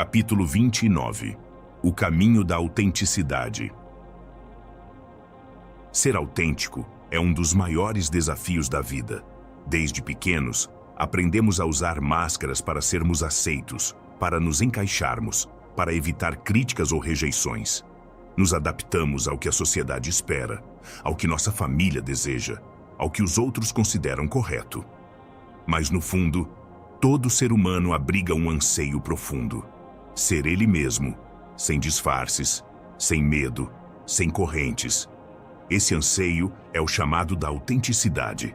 Capítulo 29. O caminho da autenticidade. Ser autêntico é um dos maiores desafios da vida. Desde pequenos, aprendemos a usar máscaras para sermos aceitos, para nos encaixarmos, para evitar críticas ou rejeições. Nos adaptamos ao que a sociedade espera, ao que nossa família deseja, ao que os outros consideram correto. Mas no fundo, todo ser humano abriga um anseio profundo. Ser ele mesmo, sem disfarces, sem medo, sem correntes. Esse anseio é o chamado da autenticidade.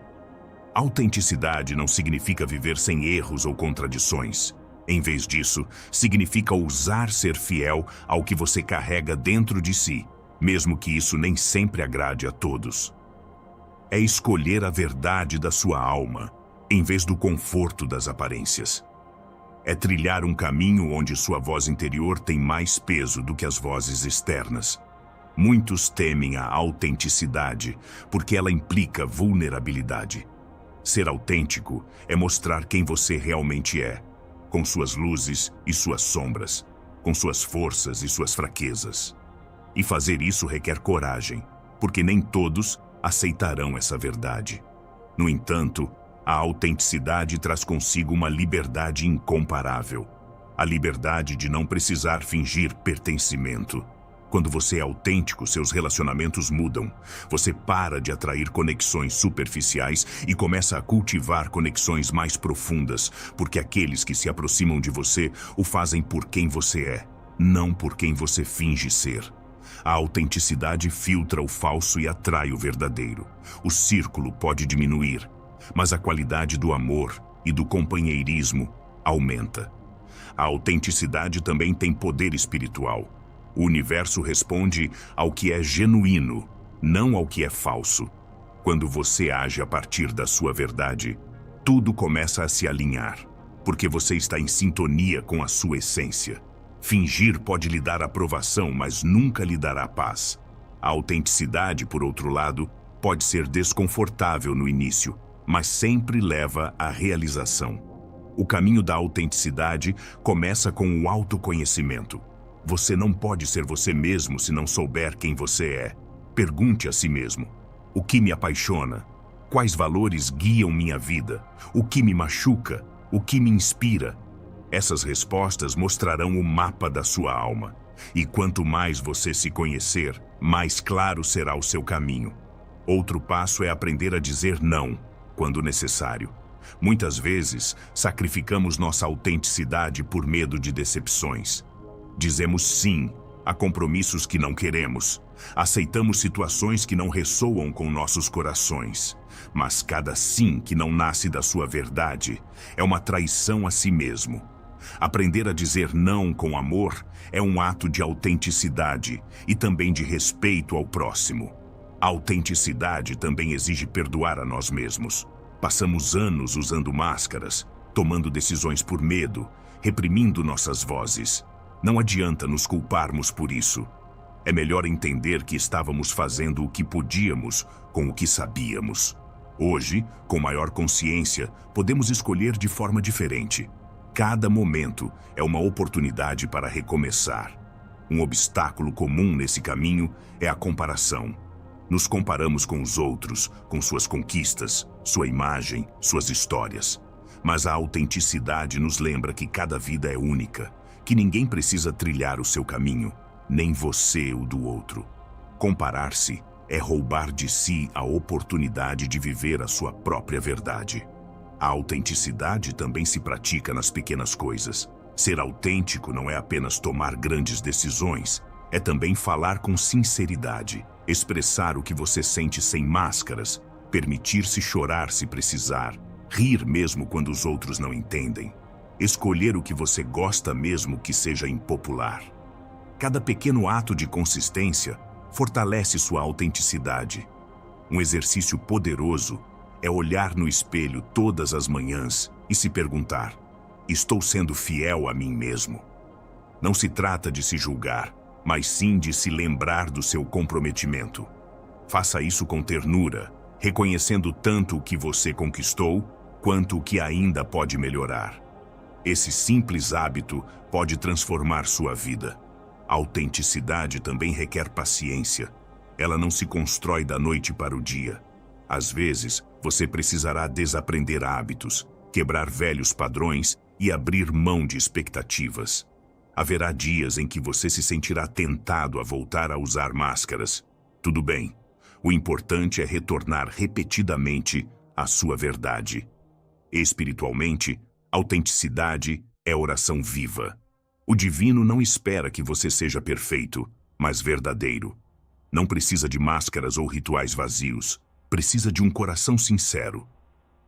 Autenticidade não significa viver sem erros ou contradições. Em vez disso, significa ousar ser fiel ao que você carrega dentro de si, mesmo que isso nem sempre agrade a todos. É escolher a verdade da sua alma, em vez do conforto das aparências. É trilhar um caminho onde sua voz interior tem mais peso do que as vozes externas. Muitos temem a autenticidade porque ela implica vulnerabilidade. Ser autêntico é mostrar quem você realmente é, com suas luzes e suas sombras, com suas forças e suas fraquezas. E fazer isso requer coragem, porque nem todos aceitarão essa verdade. No entanto, a autenticidade traz consigo uma liberdade incomparável. A liberdade de não precisar fingir pertencimento. Quando você é autêntico, seus relacionamentos mudam. Você para de atrair conexões superficiais e começa a cultivar conexões mais profundas, porque aqueles que se aproximam de você o fazem por quem você é, não por quem você finge ser. A autenticidade filtra o falso e atrai o verdadeiro. O círculo pode diminuir, mas a qualidade do amor e do companheirismo aumenta. A autenticidade também tem poder espiritual. O universo responde ao que é genuíno, não ao que é falso. Quando você age a partir da sua verdade, tudo começa a se alinhar, porque você está em sintonia com a sua essência. Fingir pode lhe dar aprovação, mas nunca lhe dará paz. A autenticidade, por outro lado, pode ser desconfortável no início, mas sempre leva à realização. O caminho da autenticidade começa com o autoconhecimento. Você não pode ser você mesmo se não souber quem você é. Pergunte a si mesmo: o que me apaixona? Quais valores guiam minha vida? O que me machuca? O que me inspira? Essas respostas mostrarão o mapa da sua alma. E quanto mais você se conhecer, mais claro será o seu caminho. Outro passo é aprender a dizer não, quando necessário. Muitas vezes, sacrificamos nossa autenticidade por medo de decepções. Dizemos sim a compromissos que não queremos. Aceitamos situações que não ressoam com nossos corações. Mas cada sim que não nasce da sua verdade é uma traição a si mesmo. Aprender a dizer não com amor é um ato de autenticidade e também de respeito ao próximo. A autenticidade também exige perdoar a nós mesmos. Passamos anos usando máscaras, tomando decisões por medo, reprimindo nossas vozes. Não adianta nos culparmos por isso. É melhor entender que estávamos fazendo o que podíamos com o que sabíamos. Hoje, com maior consciência, podemos escolher de forma diferente. Cada momento é uma oportunidade para recomeçar. Um obstáculo comum nesse caminho é a comparação. Nos comparamos com os outros, com suas conquistas, sua imagem, suas histórias. Mas a autenticidade nos lembra que cada vida é única, que ninguém precisa trilhar o seu caminho, nem você o do outro. Comparar-se é roubar de si a oportunidade de viver a sua própria verdade. A autenticidade também se pratica nas pequenas coisas. Ser autêntico não é apenas tomar grandes decisões, é também falar com sinceridade, expressar o que você sente sem máscaras, permitir-se chorar se precisar, rir mesmo quando os outros não entendem. Escolher o que você gosta mesmo que seja impopular. Cada pequeno ato de consistência fortalece sua autenticidade. Um exercício poderoso é olhar no espelho todas as manhãs e se perguntar: estou sendo fiel a mim mesmo? Não se trata de se julgar, mas sim de se lembrar do seu comprometimento. Faça isso com ternura, reconhecendo tanto o que você conquistou quanto o que ainda pode melhorar. Esse simples hábito pode transformar sua vida. A autenticidade também requer paciência. Ela não se constrói da noite para o dia. Às vezes, você precisará desaprender hábitos, quebrar velhos padrões e abrir mão de expectativas. Haverá dias em que você se sentirá tentado a voltar a usar máscaras. Tudo bem. O importante é retornar repetidamente à sua verdade. Espiritualmente, autenticidade é oração viva. O divino não espera que você seja perfeito, mas verdadeiro. Não precisa de máscaras ou rituais vazios. Precisa de um coração sincero.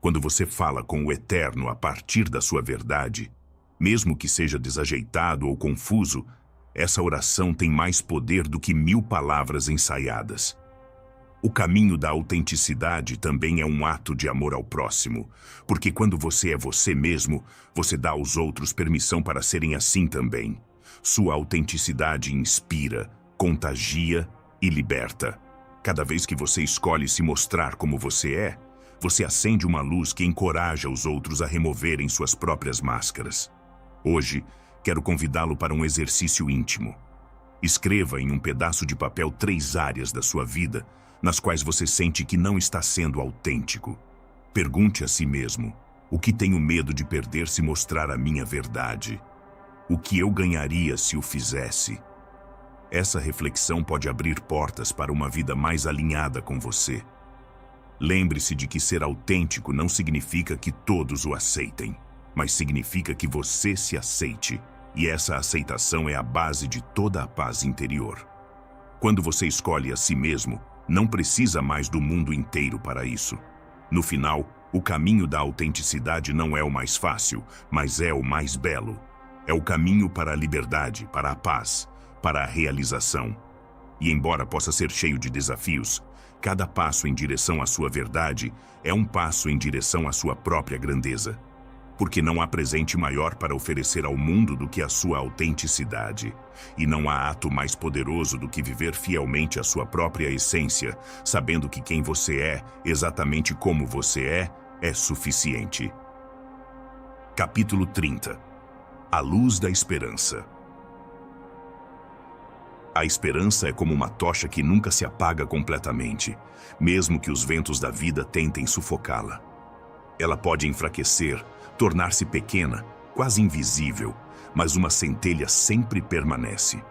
Quando você fala com o Eterno a partir da sua verdade, mesmo que seja desajeitado ou confuso, essa oração tem mais poder do que 1000 palavras ensaiadas. O caminho da autenticidade também é um ato de amor ao próximo, porque quando você é você mesmo, você dá aos outros permissão para serem assim também. Sua autenticidade inspira, contagia e liberta. Cada vez que você escolhe se mostrar como você é, você acende uma luz que encoraja os outros a removerem suas próprias máscaras. Hoje, quero convidá-lo para um exercício íntimo. Escreva em um pedaço de papel 3 áreas da sua vida nas quais você sente que não está sendo autêntico. Pergunte a si mesmo: o que tenho medo de perder se mostrar a minha verdade? O que eu ganharia se o fizesse? Essa reflexão pode abrir portas para uma vida mais alinhada com você. Lembre-se de que ser autêntico não significa que todos o aceitem, mas significa que você se aceite, e essa aceitação é a base de toda a paz interior. Quando você escolhe a si mesmo, não precisa mais do mundo inteiro para isso. No final, o caminho da autenticidade não é o mais fácil, mas é o mais belo. É o caminho para a liberdade, para a paz, para a realização. E embora possa ser cheio de desafios, cada passo em direção à sua verdade é um passo em direção à sua própria grandeza. Porque não há presente maior para oferecer ao mundo do que a sua autenticidade. E não há ato mais poderoso do que viver fielmente a sua própria essência, sabendo que quem você é, exatamente como você é suficiente. Capítulo 30. A luz da esperança. A esperança é como uma tocha que nunca se apaga completamente, mesmo que os ventos da vida tentem sufocá-la. Ela pode enfraquecer, tornar-se pequena, quase invisível, mas uma centelha sempre permanece.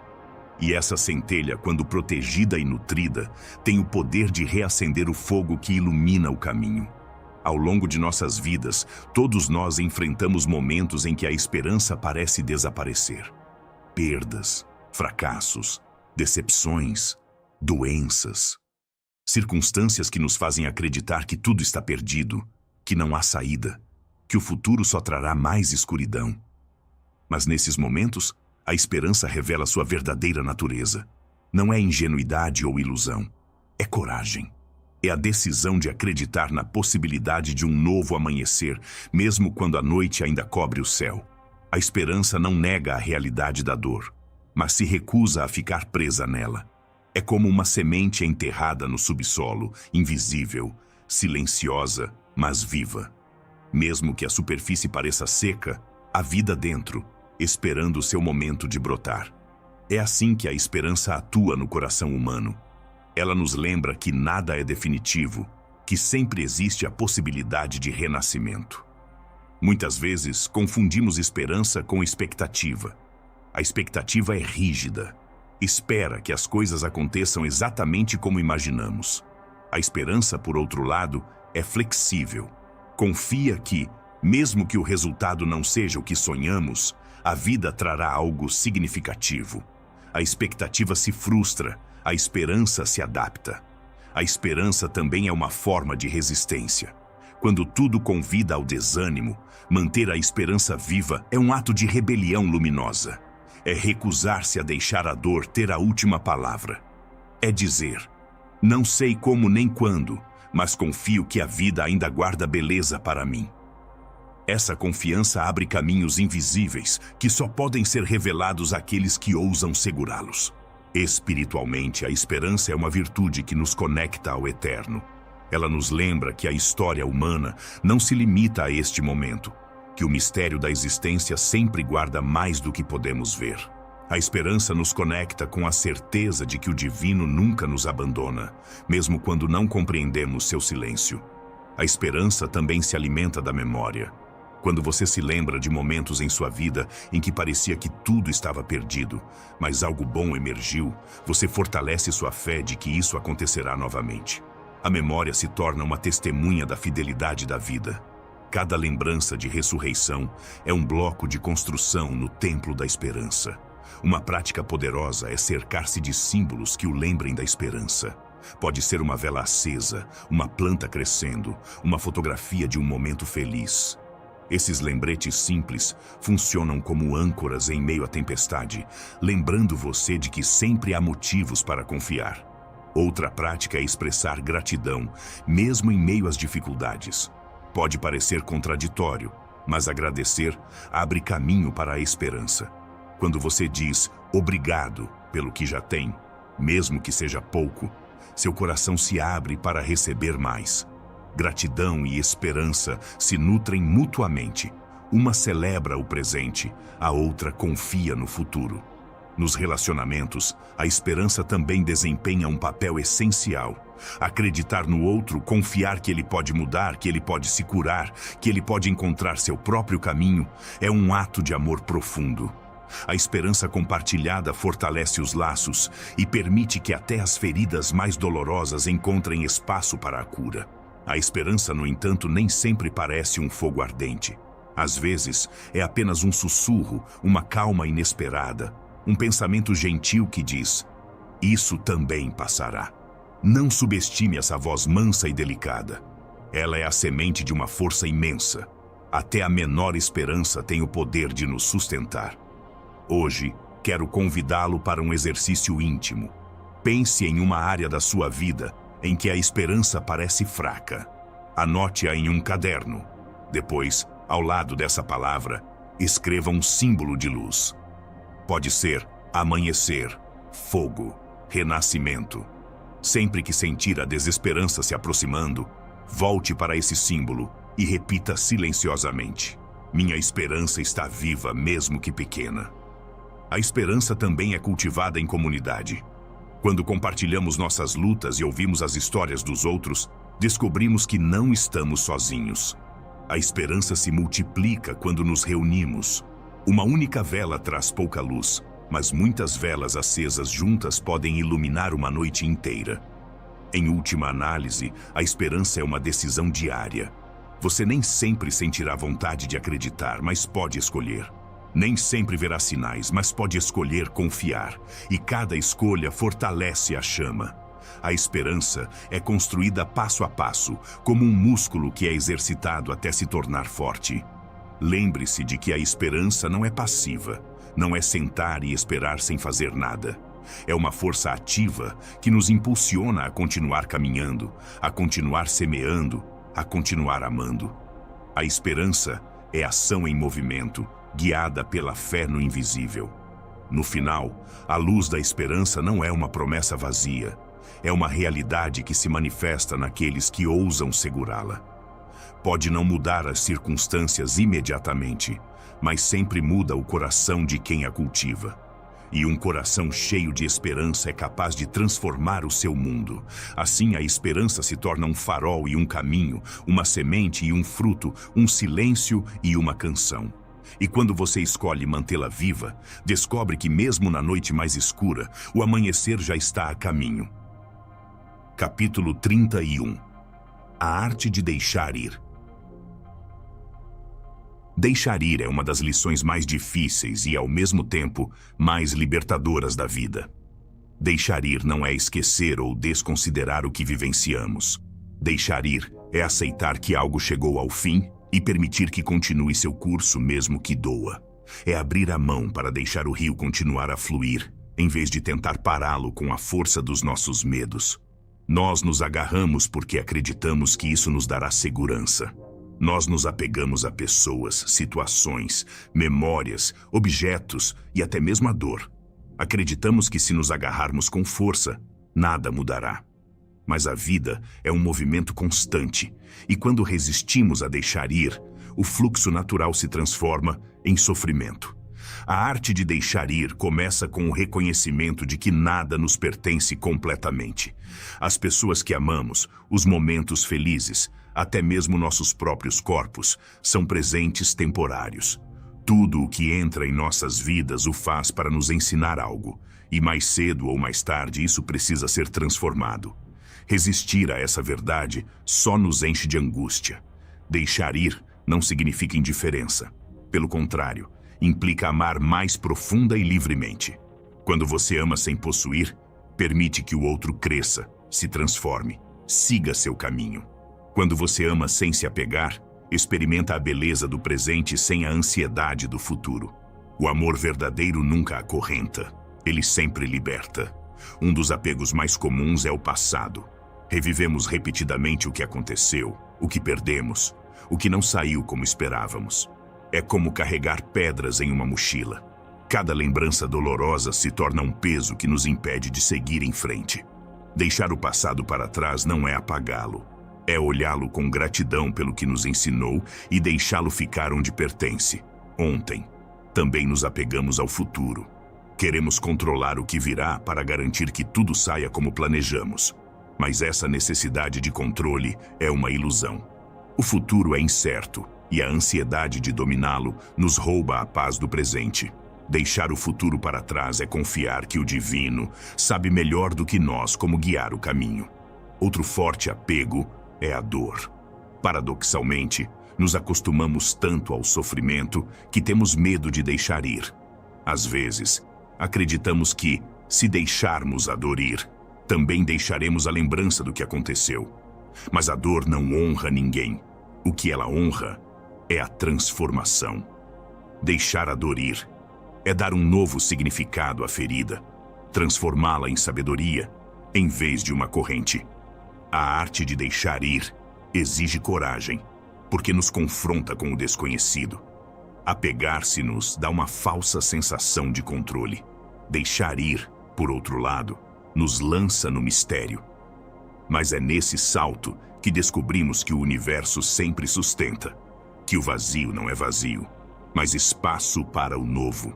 E essa centelha, quando protegida e nutrida, tem o poder de reacender o fogo que ilumina o caminho. Ao longo de nossas vidas, todos nós enfrentamos momentos em que a esperança parece desaparecer. Perdas, fracassos, decepções, doenças, circunstâncias que nos fazem acreditar que tudo está perdido, que não há saída, que o futuro só trará mais escuridão. Mas nesses momentos, a esperança revela sua verdadeira natureza. Não é ingenuidade ou ilusão, é coragem. É a decisão de acreditar na possibilidade de um novo amanhecer, mesmo quando a noite ainda cobre o céu. A esperança não nega a realidade da dor, mas se recusa a ficar presa nela. É como uma semente enterrada no subsolo, invisível, silenciosa, mas viva. Mesmo que a superfície pareça seca, há vida dentro, esperando o seu momento de brotar. É assim que a esperança atua no coração humano. Ela nos lembra que nada é definitivo, que sempre existe a possibilidade de renascimento. Muitas vezes, confundimos esperança com expectativa. A expectativa é rígida. Espera que as coisas aconteçam exatamente como imaginamos. A esperança, por outro lado, é flexível. Confia que, mesmo que o resultado não seja o que sonhamos, a vida trará algo significativo. A expectativa se frustra, a esperança se adapta. A esperança também é uma forma de resistência. Quando tudo convida ao desânimo, manter a esperança viva é um ato de rebelião luminosa. É recusar-se a deixar a dor ter a última palavra. É dizer: não sei como nem quando, mas confio que a vida ainda guarda beleza para mim. Essa confiança abre caminhos invisíveis que só podem ser revelados àqueles que ousam segurá-los. Espiritualmente, a esperança é uma virtude que nos conecta ao Eterno. Ela nos lembra que a história humana não se limita a este momento. que o mistério da existência sempre guarda mais do que podemos ver. A esperança nos conecta com a certeza de que o divino nunca nos abandona, mesmo quando não compreendemos seu silêncio. A esperança também se alimenta da memória. Quando você se lembra de momentos em sua vida em que parecia que tudo estava perdido, mas algo bom emergiu, você fortalece sua fé de que isso acontecerá novamente. A memória se torna uma testemunha da fidelidade da vida. Cada lembrança de ressurreição é um bloco de construção no templo da esperança. Uma prática poderosa é cercar-se de símbolos que o lembrem da esperança. Pode ser uma vela acesa, uma planta crescendo, uma fotografia de um momento feliz. Esses lembretes simples funcionam como âncoras em meio à tempestade, lembrando você de que sempre há motivos para confiar. Outra prática é expressar gratidão, mesmo em meio às dificuldades. Pode parecer contraditório, mas agradecer abre caminho para a esperança. Quando você diz obrigado pelo que já tem, mesmo que seja pouco, seu coração se abre para receber mais. Gratidão e esperança se nutrem mutuamente. Uma celebra o presente, a outra confia no futuro. Nos relacionamentos, a esperança também desempenha um papel essencial. Acreditar no outro, confiar que ele pode mudar, que ele pode se curar, que ele pode encontrar seu próprio caminho, é um ato de amor profundo. A esperança compartilhada fortalece os laços e permite que até as feridas mais dolorosas encontrem espaço para a cura. A esperança, no entanto, nem sempre parece um fogo ardente. Às vezes, é apenas um sussurro, uma calma inesperada, um pensamento gentil que diz: isso também passará. Não subestime essa voz mansa e delicada. Ela é a semente de uma força imensa. Até a menor esperança tem o poder de nos sustentar. Hoje, quero convidá-lo para um exercício íntimo. Pense em uma área da sua vida em que a esperança parece fraca. Anote-a em um caderno. Depois, ao lado dessa palavra, escreva um símbolo de luz. Pode ser amanhecer, fogo, renascimento. Sempre que sentir a desesperança se aproximando, volte para esse símbolo e repita silenciosamente: minha esperança está viva, mesmo que pequena. A esperança também é cultivada em comunidade. Quando compartilhamos nossas lutas e ouvimos as histórias dos outros, descobrimos que não estamos sozinhos. A esperança se multiplica quando nos reunimos. Uma única vela traz pouca luz, mas muitas velas acesas juntas podem iluminar uma noite inteira. Em última análise, a esperança é uma decisão diária. Você nem sempre sentirá vontade de acreditar, mas pode escolher. Nem sempre verá sinais, mas pode escolher confiar. E cada escolha fortalece a chama. A esperança é construída passo a passo, como um músculo que é exercitado até se tornar forte. Lembre-se de que a esperança não é passiva, não é sentar e esperar sem fazer nada. É uma força ativa que nos impulsiona a continuar caminhando, a continuar semeando, a continuar amando. A esperança é ação em movimento, guiada pela fé no invisível. No final, a luz da esperança não é uma promessa vazia, é uma realidade que se manifesta naqueles que ousam segurá-la. Pode não mudar as circunstâncias imediatamente, mas sempre muda o coração de quem a cultiva. E um coração cheio de esperança é capaz de transformar o seu mundo. Assim, a esperança se torna um farol e um caminho, uma semente e um fruto, um silêncio e uma canção. E quando você escolhe mantê-la viva, descobre que mesmo na noite mais escura, o amanhecer já está a caminho. Capítulo 31. A arte de deixar ir. Deixar ir é uma das lições mais difíceis e, ao mesmo tempo, mais libertadoras da vida. Deixar ir não é esquecer ou desconsiderar o que vivenciamos. Deixar ir é aceitar que algo chegou ao fim e permitir que continue seu curso mesmo que doa. É abrir a mão para deixar o rio continuar a fluir, em vez de tentar pará-lo com a força dos nossos medos. Nós nos agarramos porque acreditamos que isso nos dará segurança. Nós nos apegamos a pessoas, situações, memórias, objetos e até mesmo a dor. Acreditamos que se nos agarrarmos com força, nada mudará. Mas a vida é um movimento constante, e quando resistimos a deixar ir, o fluxo natural se transforma em sofrimento. A arte de deixar ir começa com o reconhecimento de que nada nos pertence completamente. As pessoas que amamos, os momentos felizes, até mesmo nossos próprios corpos, são presentes temporários. Tudo o que entra em nossas vidas o faz para nos ensinar algo, e mais cedo ou mais tarde isso precisa ser transformado. Resistir a essa verdade só nos enche de angústia. Deixar ir não significa indiferença. Pelo contrário, implica amar mais profunda e livremente. Quando você ama sem possuir, permite que o outro cresça, se transforme, siga seu caminho. Quando você ama sem se apegar, experimenta a beleza do presente sem a ansiedade do futuro. O amor verdadeiro nunca acorrenta, ele sempre liberta. Um dos apegos mais comuns é o passado. Revivemos repetidamente o que aconteceu, o que perdemos, o que não saiu como esperávamos. É como carregar pedras em uma mochila. Cada lembrança dolorosa se torna um peso que nos impede de seguir em frente. Deixar o passado para trás não é apagá-lo. É olhá-lo com gratidão pelo que nos ensinou e deixá-lo ficar onde pertence, ontem. Também nos apegamos ao futuro. Queremos controlar o que virá para garantir que tudo saia como planejamos. Mas essa necessidade de controle é uma ilusão. O futuro é incerto e a ansiedade de dominá-lo nos rouba a paz do presente. Deixar o futuro para trás é confiar que o divino sabe melhor do que nós como guiar o caminho. Outro forte apego é a dor. Paradoxalmente, nos acostumamos tanto ao sofrimento que temos medo de deixar ir. Às vezes, acreditamos que, se deixarmos a dor ir, também deixaremos a lembrança do que aconteceu. Mas a dor não honra ninguém. O que ela honra é a transformação. Deixar a dor ir é dar um novo significado à ferida, transformá-la em sabedoria, em vez de uma corrente. A arte de deixar ir exige coragem, porque nos confronta com o desconhecido. Apegar-se-nos dá uma falsa sensação de controle. Deixar ir, por outro lado, nos lança no mistério. Mas é nesse salto que descobrimos que o universo sempre sustenta, que o vazio não é vazio, mas espaço para o novo.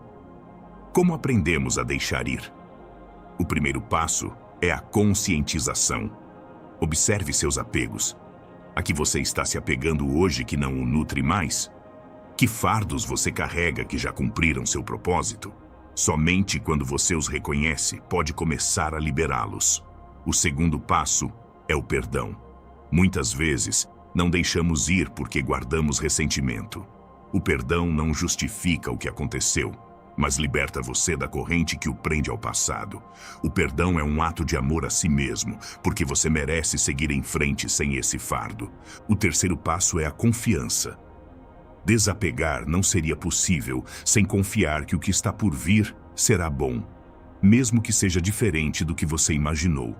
Como aprendemos a deixar ir? O primeiro passo é a conscientização. Observe seus apegos. A que você está se apegando hoje que não o nutre mais? Que fardos você carrega que já cumpriram seu propósito? Somente quando você os reconhece, pode começar a liberá-los. O segundo passo é o perdão. Muitas vezes, não deixamos ir porque guardamos ressentimento. O perdão não justifica o que aconteceu, mas liberta você da corrente que o prende ao passado. O perdão é um ato de amor a si mesmo, porque você merece seguir em frente sem esse fardo. O terceiro passo é a confiança. Desapegar não seria possível sem confiar que o que está por vir será bom, mesmo que seja diferente do que você imaginou.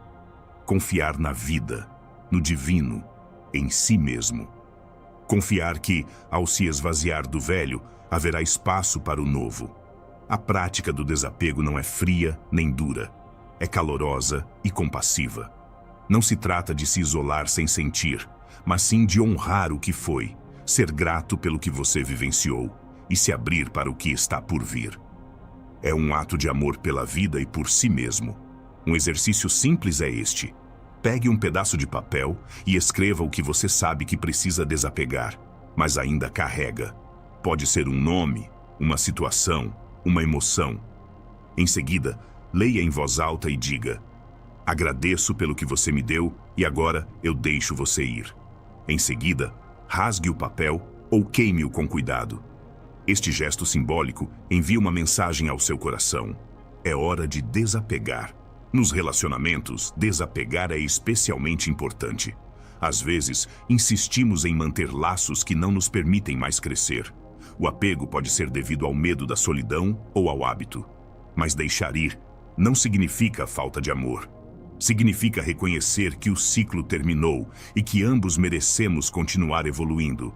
Confiar na vida, no divino, em si mesmo. Confiar que, ao se esvaziar do velho, haverá espaço para o novo. A prática do desapego não é fria nem dura, é calorosa e compassiva. Não se trata de se isolar sem sentir, mas sim de honrar o que foi, ser grato pelo que você vivenciou e se abrir para o que está por vir. É um ato de amor pela vida e por si mesmo. Um exercício simples é este. Pegue um pedaço de papel e escreva o que você sabe que precisa desapegar, mas ainda carrega. Pode ser um nome, uma situação, uma emoção. Em seguida, leia em voz alta e diga: agradeço pelo que você me deu e agora eu deixo você ir. Em seguida, rasgue o papel ou queime-o com cuidado. Este gesto simbólico envia uma mensagem ao seu coração. É hora de desapegar. Nos relacionamentos, desapegar é especialmente importante. Às vezes, insistimos em manter laços que não nos permitem mais crescer. O apego pode ser devido ao medo da solidão ou ao hábito. Mas deixar ir não significa falta de amor. Significa reconhecer que o ciclo terminou e que ambos merecemos continuar evoluindo,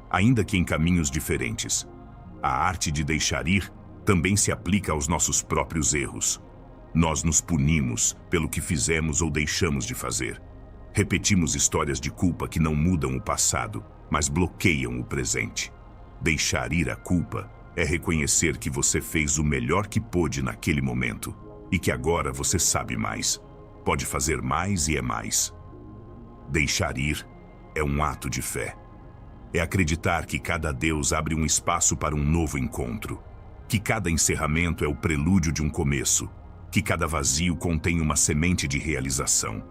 ainda que em caminhos diferentes. A arte de deixar ir também se aplica aos nossos próprios erros. Nós nos punimos pelo que fizemos ou deixamos de fazer. Repetimos histórias de culpa que não mudam o passado, mas bloqueiam o presente. Deixar ir a culpa é reconhecer que você fez o melhor que pôde naquele momento e que agora você sabe mais. Pode fazer mais e é mais. Deixar ir é um ato de fé. É acreditar que cada adeus abre um espaço para um novo encontro, que cada encerramento é o prelúdio de um começo, que cada vazio contém uma semente de realização.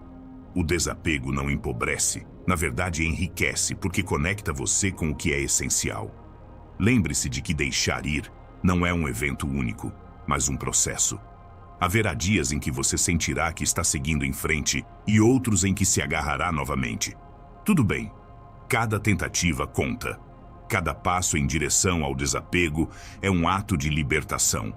O desapego não empobrece, na verdade enriquece, porque conecta você com o que é essencial. Lembre-se de que deixar ir não é um evento único, mas um processo. Haverá dias em que você sentirá que está seguindo em frente e outros em que se agarrará novamente. Tudo bem, cada tentativa conta. Cada passo em direção ao desapego é um ato de libertação.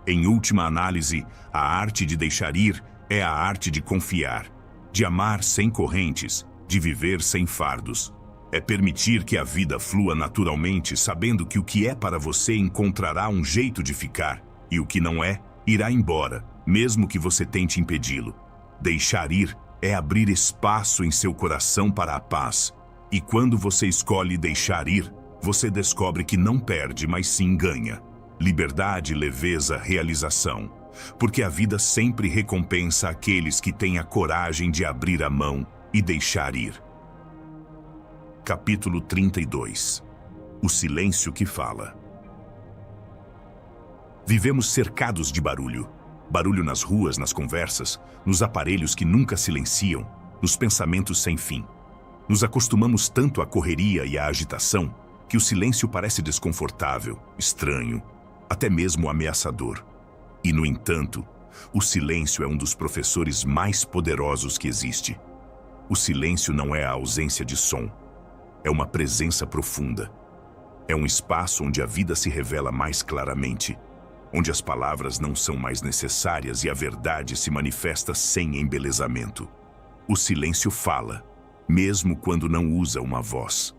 Em última análise, a arte de deixar ir é a arte de confiar, de amar sem correntes, de viver sem fardos. É permitir que a vida flua naturalmente, sabendo que o que é para você encontrará um jeito de ficar, e o que não é, irá embora, mesmo que você tente impedi-lo. Deixar ir é abrir espaço em seu coração para a paz. E quando você escolhe deixar ir, você descobre que não perde, mas sim ganha. Liberdade, leveza, realização. Porque a vida sempre recompensa aqueles que têm a coragem de abrir a mão e deixar ir. Capítulo 32. O silêncio que fala. Vivemos cercados de barulho. Barulho nas ruas, nas conversas, nos aparelhos que nunca silenciam, nos pensamentos sem fim. Nos acostumamos tanto à correria e à agitação que o silêncio parece desconfortável, estranho, até mesmo ameaçador. E, no entanto, o silêncio é um dos professores mais poderosos que existe. O silêncio não é a ausência de som. É uma presença profunda. É um espaço onde a vida se revela mais claramente, onde as palavras não são mais necessárias e a verdade se manifesta sem embelezamento. O silêncio fala, mesmo quando não usa uma voz.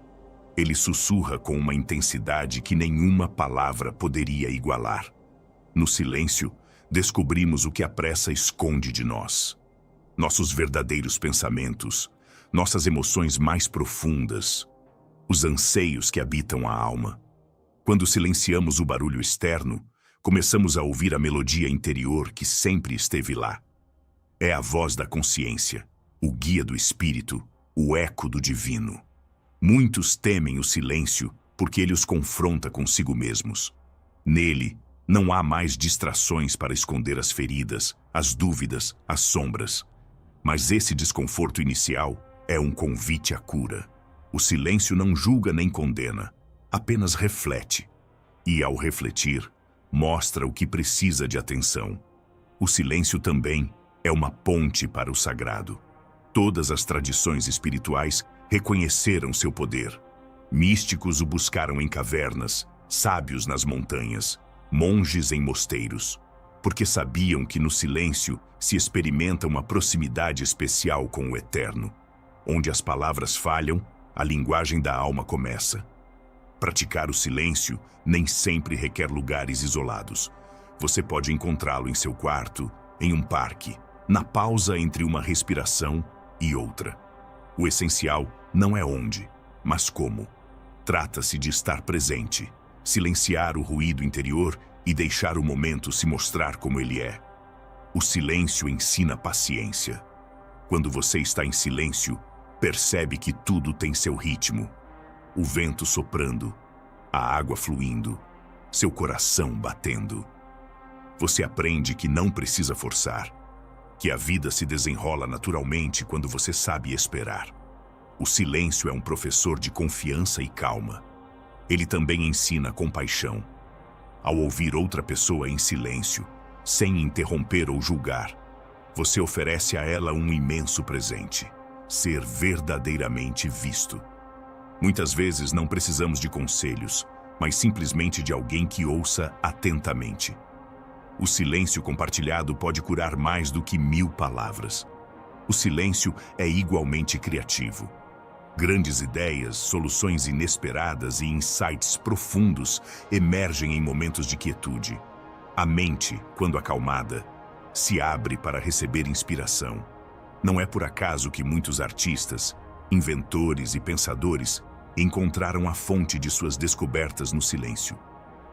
Ele sussurra com uma intensidade que nenhuma palavra poderia igualar. No silêncio, descobrimos o que a pressa esconde de nós. Nossos verdadeiros pensamentos, nossas emoções mais profundas, os anseios que habitam a alma. Quando silenciamos o barulho externo, começamos a ouvir a melodia interior que sempre esteve lá. É a voz da consciência, o guia do espírito, o eco do divino. Muitos temem o silêncio porque ele os confronta consigo mesmos. Nele, não há mais distrações para esconder as feridas, as dúvidas, as sombras. Mas esse desconforto inicial é um convite à cura. O silêncio não julga nem condena, apenas reflete. E, ao refletir, mostra o que precisa de atenção. O silêncio também é uma ponte para o sagrado. Todas as tradições espirituais reconheceram seu poder. Místicos o buscaram em cavernas, sábios nas montanhas, monges em mosteiros, porque sabiam que no silêncio se experimenta uma proximidade especial com o eterno. Onde as palavras falham, a linguagem da alma começa. Praticar o silêncio nem sempre requer lugares isolados. Você pode encontrá-lo em seu quarto, em um parque, na pausa entre uma respiração e outra. O essencial não é onde, mas como. Trata-se de estar presente, silenciar o ruído interior e deixar o momento se mostrar como ele é. O silêncio ensina paciência. Quando você está em silêncio, percebe que tudo tem seu ritmo. O vento soprando, a água fluindo, seu coração batendo. Você aprende que não precisa forçar, que a vida se desenrola naturalmente quando você sabe esperar. O silêncio é um professor de confiança e calma. Ele também ensina compaixão. Ao ouvir outra pessoa em silêncio, sem interromper ou julgar, você oferece a ela um imenso presente: ser verdadeiramente visto. Muitas vezes não precisamos de conselhos, mas simplesmente de alguém que ouça atentamente. O silêncio compartilhado pode curar mais do que 1000 palavras. O silêncio é igualmente criativo. Grandes ideias, soluções inesperadas e insights profundos emergem em momentos de quietude. A mente, quando acalmada, se abre para receber inspiração. Não é por acaso que muitos artistas, inventores e pensadores Encontraram a fonte de suas descobertas no silêncio.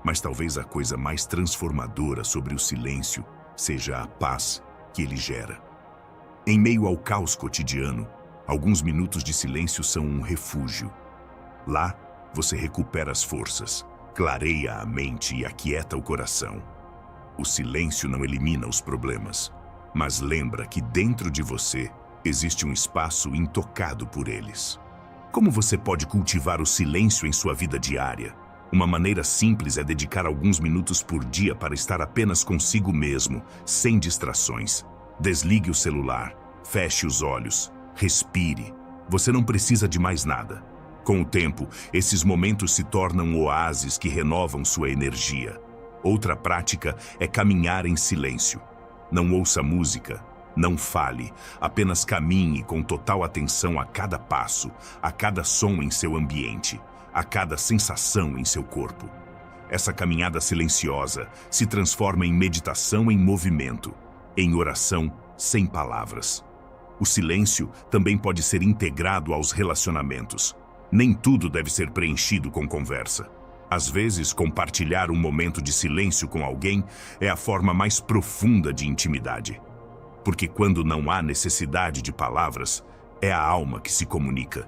Mas talvez a coisa mais transformadora sobre o silêncio seja a paz que ele gera. Em meio ao caos cotidiano, alguns minutos de silêncio são um refúgio. Lá, você recupera as forças, clareia a mente e aquieta o coração. O silêncio não elimina os problemas, mas lembra que dentro de você existe um espaço intocado por eles. Como você pode cultivar o silêncio em sua vida diária? Uma maneira simples é dedicar alguns minutos por dia para estar apenas consigo mesmo, sem distrações. Desligue o celular, feche os olhos, respire. Você não precisa de mais nada. Com o tempo, esses momentos se tornam oásis que renovam sua energia. Outra prática é caminhar em silêncio. Não ouça música, não fale, apenas caminhe com total atenção a cada passo, a cada som em seu ambiente, a cada sensação em seu corpo. Essa caminhada silenciosa se transforma em meditação em movimento, em oração sem palavras. O silêncio também pode ser integrado aos relacionamentos. Nem tudo deve ser preenchido com conversa. Às vezes, compartilhar um momento de silêncio com alguém é a forma mais profunda de intimidade. Porque quando não há necessidade de palavras, é a alma que se comunica.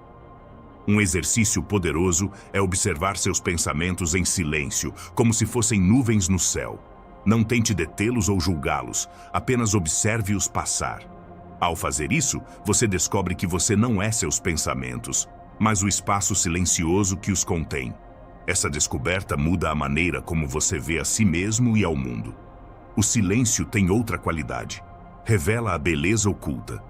Um exercício poderoso é observar seus pensamentos em silêncio, como se fossem nuvens no céu. Não tente detê-los ou julgá-los, apenas observe-os passar. Ao fazer isso, você descobre que você não é seus pensamentos, mas o espaço silencioso que os contém. Essa descoberta muda a maneira como você vê a si mesmo e ao mundo. O silêncio tem outra qualidade. Revela a beleza oculta.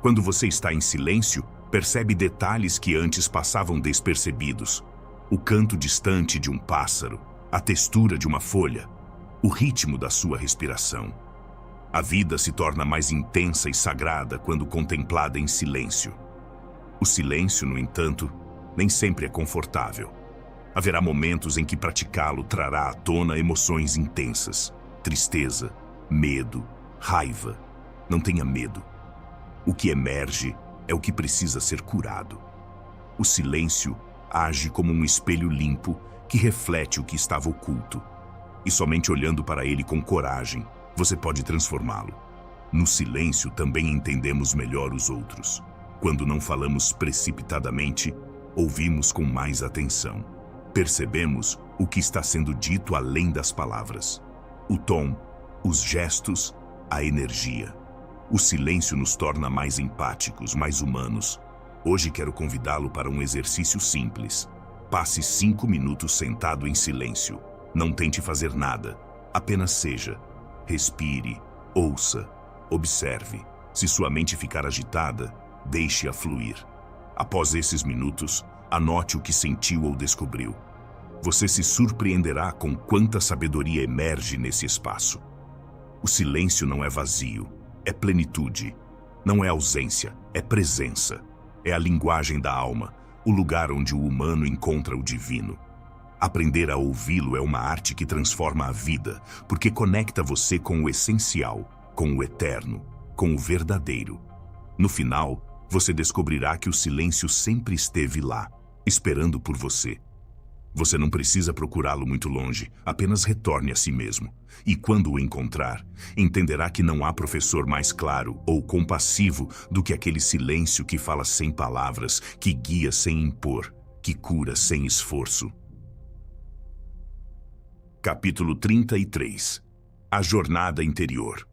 Quando você está em silêncio, percebe detalhes que antes passavam despercebidos. O canto distante de um pássaro, a textura de uma folha, o ritmo da sua respiração. A vida se torna mais intensa e sagrada quando contemplada em silêncio. O silêncio, no entanto, nem sempre é confortável. Haverá momentos em que praticá-lo trará à tona emoções intensas, tristeza, medo, raiva. Não tenha medo. O que emerge é o que precisa ser curado. O silêncio age como um espelho limpo que reflete o que estava oculto. E somente olhando para ele com coragem, você pode transformá-lo. No silêncio também entendemos melhor os outros. Quando não falamos precipitadamente, ouvimos com mais atenção. Percebemos o que está sendo dito além das palavras. O tom, os gestos, a energia. O silêncio nos torna mais empáticos, mais humanos. Hoje quero convidá-lo para um exercício simples. Passe 5 minutos sentado em silêncio. Não tente fazer nada. Apenas seja. Respire, ouça, observe. Se sua mente ficar agitada, deixe-a fluir. Após esses minutos, anote o que sentiu ou descobriu. Você se surpreenderá com quanta sabedoria emerge nesse espaço. O silêncio não é vazio, é plenitude. Não é ausência, é presença. É a linguagem da alma, o lugar onde o humano encontra o divino. Aprender a ouvi-lo é uma arte que transforma a vida, porque conecta você com o essencial, com o eterno, com o verdadeiro. No final, você descobrirá que o silêncio sempre esteve lá, esperando por você. Você não precisa procurá-lo muito longe, apenas retorne a si mesmo. E quando o encontrar, entenderá que não há professor mais claro ou compassivo do que aquele silêncio que fala sem palavras, que guia sem impor, que cura sem esforço. Capítulo 33. A jornada interior.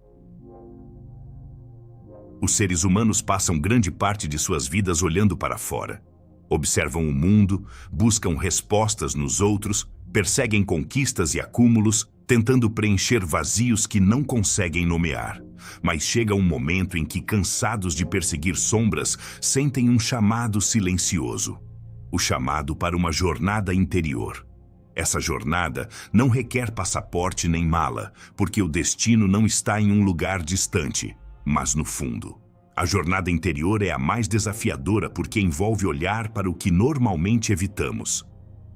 Os seres humanos passam grande parte de suas vidas olhando para fora. Observam o mundo, buscam respostas nos outros, perseguem conquistas e acúmulos, tentando preencher vazios que não conseguem nomear. Mas chega um momento em que, cansados de perseguir sombras, sentem um chamado silencioso. O chamado para uma jornada interior. Essa jornada não requer passaporte nem mala, porque o destino não está em um lugar distante, mas no fundo. A jornada interior é a mais desafiadora porque envolve olhar para o que normalmente evitamos.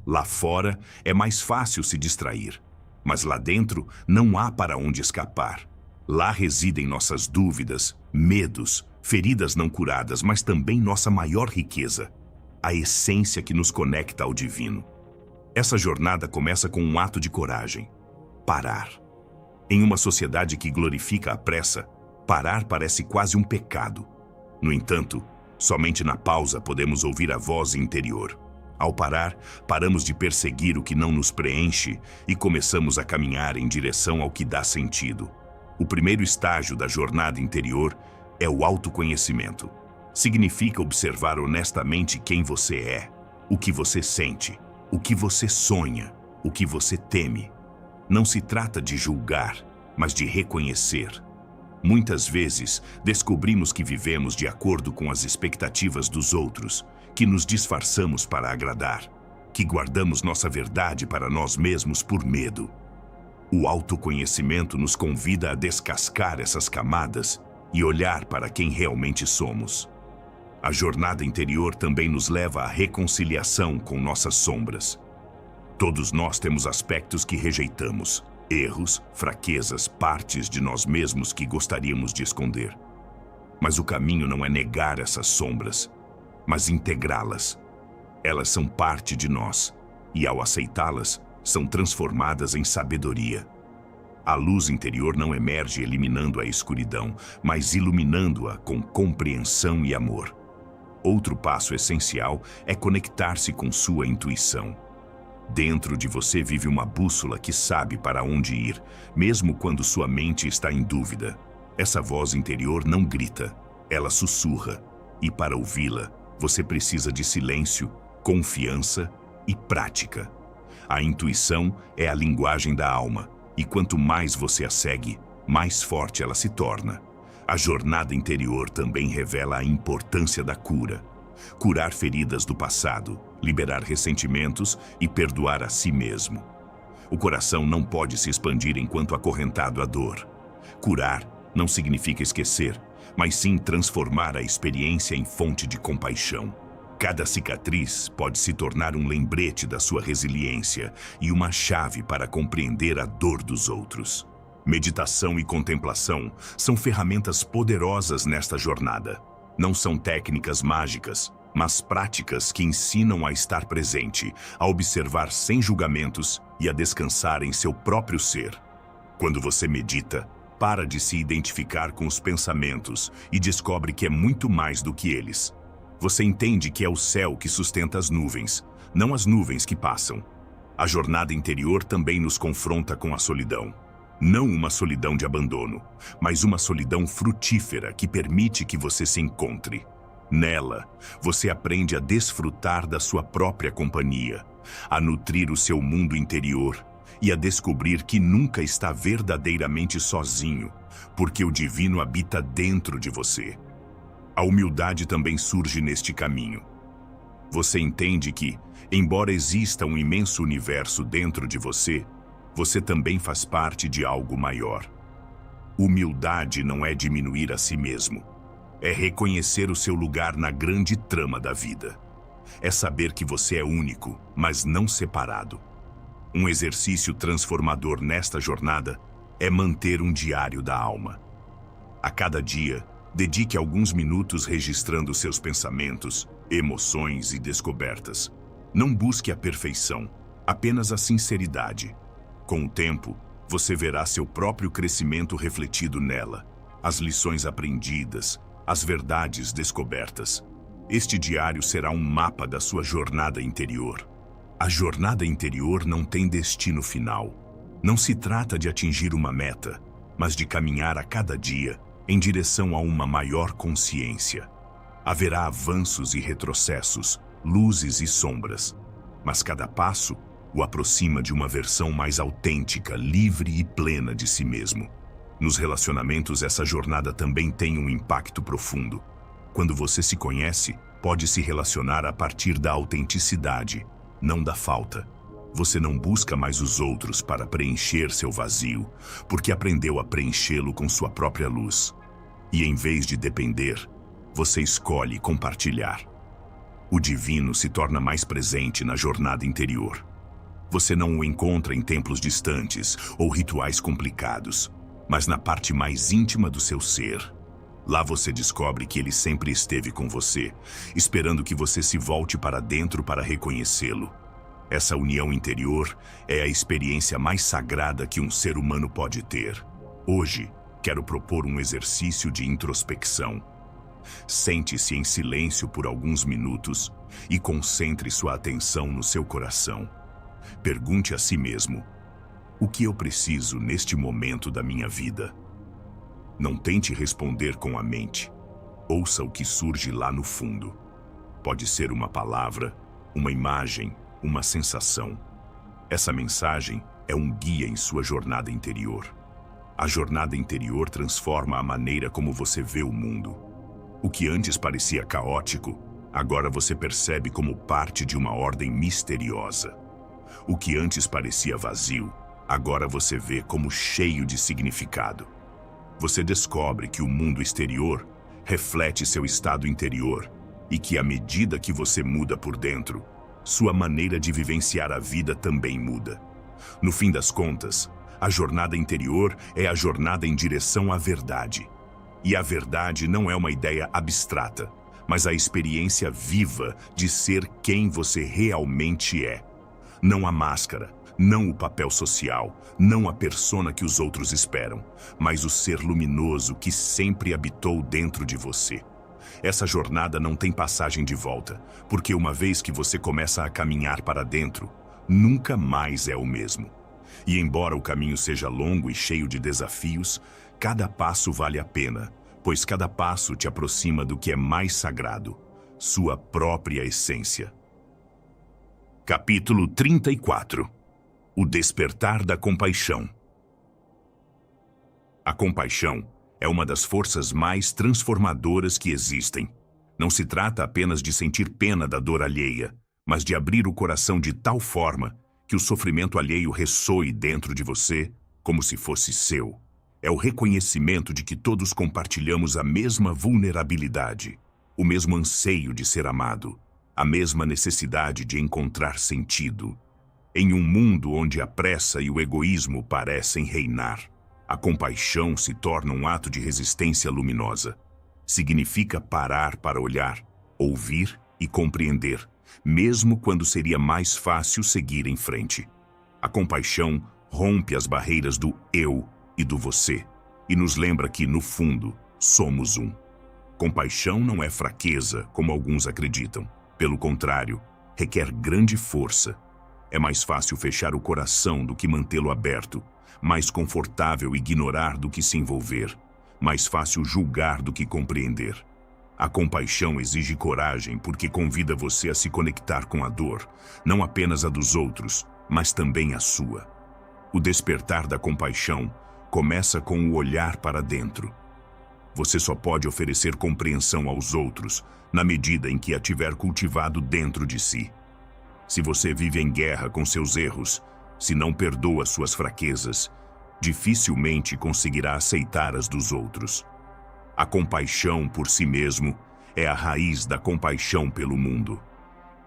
Lá fora é mais fácil se distrair, mas lá dentro não há para onde escapar. Lá residem nossas dúvidas, medos, feridas não curadas, mas também nossa maior riqueza. a essência que nos conecta ao divino. Essa jornada começa com um ato de coragem: parar. Em uma sociedade que glorifica a pressa, parar parece quase um pecado. No entanto, somente na pausa podemos ouvir a voz interior. Ao parar, paramos de perseguir o que não nos preenche e começamos a caminhar em direção ao que dá sentido. O primeiro estágio da jornada interior é o autoconhecimento. Significa observar honestamente quem você é, o que você sente, o que você sonha, o que você teme. Não se trata de julgar, mas de reconhecer. Muitas vezes, descobrimos que vivemos de acordo com as expectativas dos outros, que nos disfarçamos para agradar, que guardamos nossa verdade para nós mesmos por medo. O autoconhecimento nos convida a descascar essas camadas e olhar para quem realmente somos. A jornada interior também nos leva à reconciliação com nossas sombras. Todos nós temos aspectos que rejeitamos, erros, fraquezas, partes de nós mesmos que gostaríamos de esconder. Mas o caminho não é negar essas sombras, mas integrá-las. Elas são parte de nós, e ao aceitá-las, são transformadas em sabedoria. A luz interior não emerge eliminando a escuridão, mas iluminando-a com compreensão e amor. Outro passo essencial é conectar-se com sua intuição. Dentro de você vive uma bússola que sabe para onde ir, mesmo quando sua mente está em dúvida. Essa voz interior não grita, ela sussurra. E para ouvi-la, você precisa de silêncio, confiança e prática. A intuição é a linguagem da alma, e quanto mais você a segue, mais forte ela se torna. A jornada interior também revela a importância da cura. Curar feridas do passado, liberar ressentimentos e perdoar a si mesmo. O coração não pode se expandir enquanto acorrentado à dor. Curar não significa esquecer, mas sim transformar a experiência em fonte de compaixão. Cada cicatriz pode se tornar um lembrete da sua resiliência e uma chave para compreender a dor dos outros. Meditação e contemplação são ferramentas poderosas nesta jornada. Não são técnicas mágicas, mas práticas que ensinam a estar presente, a observar sem julgamentos e a descansar em seu próprio ser. Quando você medita, para de se identificar com os pensamentos e descobre que é muito mais do que eles. Você entende que é o céu que sustenta as nuvens, não as nuvens que passam. A jornada interior também nos confronta com a solidão. Não uma solidão de abandono, mas uma solidão frutífera que permite que você se encontre. Nela, você aprende a desfrutar da sua própria companhia, a nutrir o seu mundo interior e a descobrir que nunca está verdadeiramente sozinho, porque o divino habita dentro de você. A humildade também surge neste caminho. Você entende que, embora exista um imenso universo dentro de você, você também faz parte de algo maior. Humildade não é diminuir a si mesmo. É reconhecer o seu lugar na grande trama da vida. É saber que você é único, mas não separado. Um exercício transformador nesta jornada é manter um diário da alma. A cada dia, dedique alguns minutos registrando seus pensamentos, emoções e descobertas. Não busque a perfeição, apenas a sinceridade. Com o tempo, você verá seu próprio crescimento refletido nela, as lições aprendidas, as verdades descobertas. Este diário será um mapa da sua jornada interior. A jornada interior não tem destino final. Não se trata de atingir uma meta, mas de caminhar a cada dia em direção a uma maior consciência. Haverá avanços e retrocessos, luzes e sombras, mas cada passo o aproxima de uma versão mais autêntica, livre e plena de si mesmo. Nos relacionamentos, essa jornada também tem um impacto profundo. Quando você se conhece, pode se relacionar a partir da autenticidade, não da falta. Você não busca mais os outros para preencher seu vazio, porque aprendeu a preenchê-lo com sua própria luz. E em vez de depender, você escolhe compartilhar. O divino se torna mais presente na jornada interior. Você não o encontra em templos distantes ou rituais complicados, mas na parte mais íntima do seu ser. Lá você descobre que ele sempre esteve com você, esperando que você se volte para dentro para reconhecê-lo. Essa união interior é a experiência mais sagrada que um ser humano pode ter. Hoje, quero propor um exercício de introspecção. Sente-se em silêncio por alguns minutos e concentre sua atenção no seu coração. Pergunte a si mesmo: o que eu preciso neste momento da minha vida? Não tente responder com a mente. Ouça o que surge lá no fundo. Pode ser uma palavra, uma imagem, uma sensação. Essa mensagem é um guia em sua jornada interior. A jornada interior transforma a maneira como você vê o mundo. O que antes parecia caótico, agora você percebe como parte de uma ordem misteriosa. O que antes parecia vazio, agora você vê como cheio de significado. Você descobre que o mundo exterior reflete seu estado interior e que, à medida que você muda por dentro, sua maneira de vivenciar a vida também muda. No fim das contas, a jornada interior é a jornada em direção à verdade. E a verdade não é uma ideia abstrata, mas a experiência viva de ser quem você realmente é. Não a máscara, não o papel social, não a persona que os outros esperam, mas o ser luminoso que sempre habitou dentro de você. Essa jornada não tem passagem de volta, porque uma vez que você começa a caminhar para dentro, nunca mais é o mesmo. E embora o caminho seja longo e cheio de desafios, cada passo vale a pena, pois cada passo te aproxima do que é mais sagrado, sua própria essência. Capítulo 34. O despertar da compaixão. A compaixão é uma das forças mais transformadoras que existem. Não se trata apenas de sentir pena da dor alheia, mas de abrir o coração de tal forma que o sofrimento alheio ressoe dentro de você como se fosse seu. É o reconhecimento de que todos compartilhamos a mesma vulnerabilidade, o mesmo anseio de ser amado, a mesma necessidade de encontrar sentido. Em um mundo onde a pressa e o egoísmo parecem reinar, a compaixão se torna um ato de resistência luminosa. Significa parar para olhar, ouvir e compreender, mesmo quando seria mais fácil seguir em frente. A compaixão rompe as barreiras do eu e do você, e nos lembra que, no fundo, somos um. Compaixão não é fraqueza, como alguns acreditam. Pelo contrário, requer grande força. É mais fácil fechar o coração do que mantê-lo aberto, mais confortável ignorar do que se envolver, mais fácil julgar do que compreender. A compaixão exige coragem porque convida você a se conectar com a dor, não apenas a dos outros, mas também a sua. O despertar da compaixão começa com o olhar para dentro. Você só pode oferecer compreensão aos outros na medida em que a tiver cultivado dentro de si. Se você vive em guerra com seus erros, se não perdoa suas fraquezas, dificilmente conseguirá aceitar as dos outros. A compaixão por si mesmo é a raiz da compaixão pelo mundo.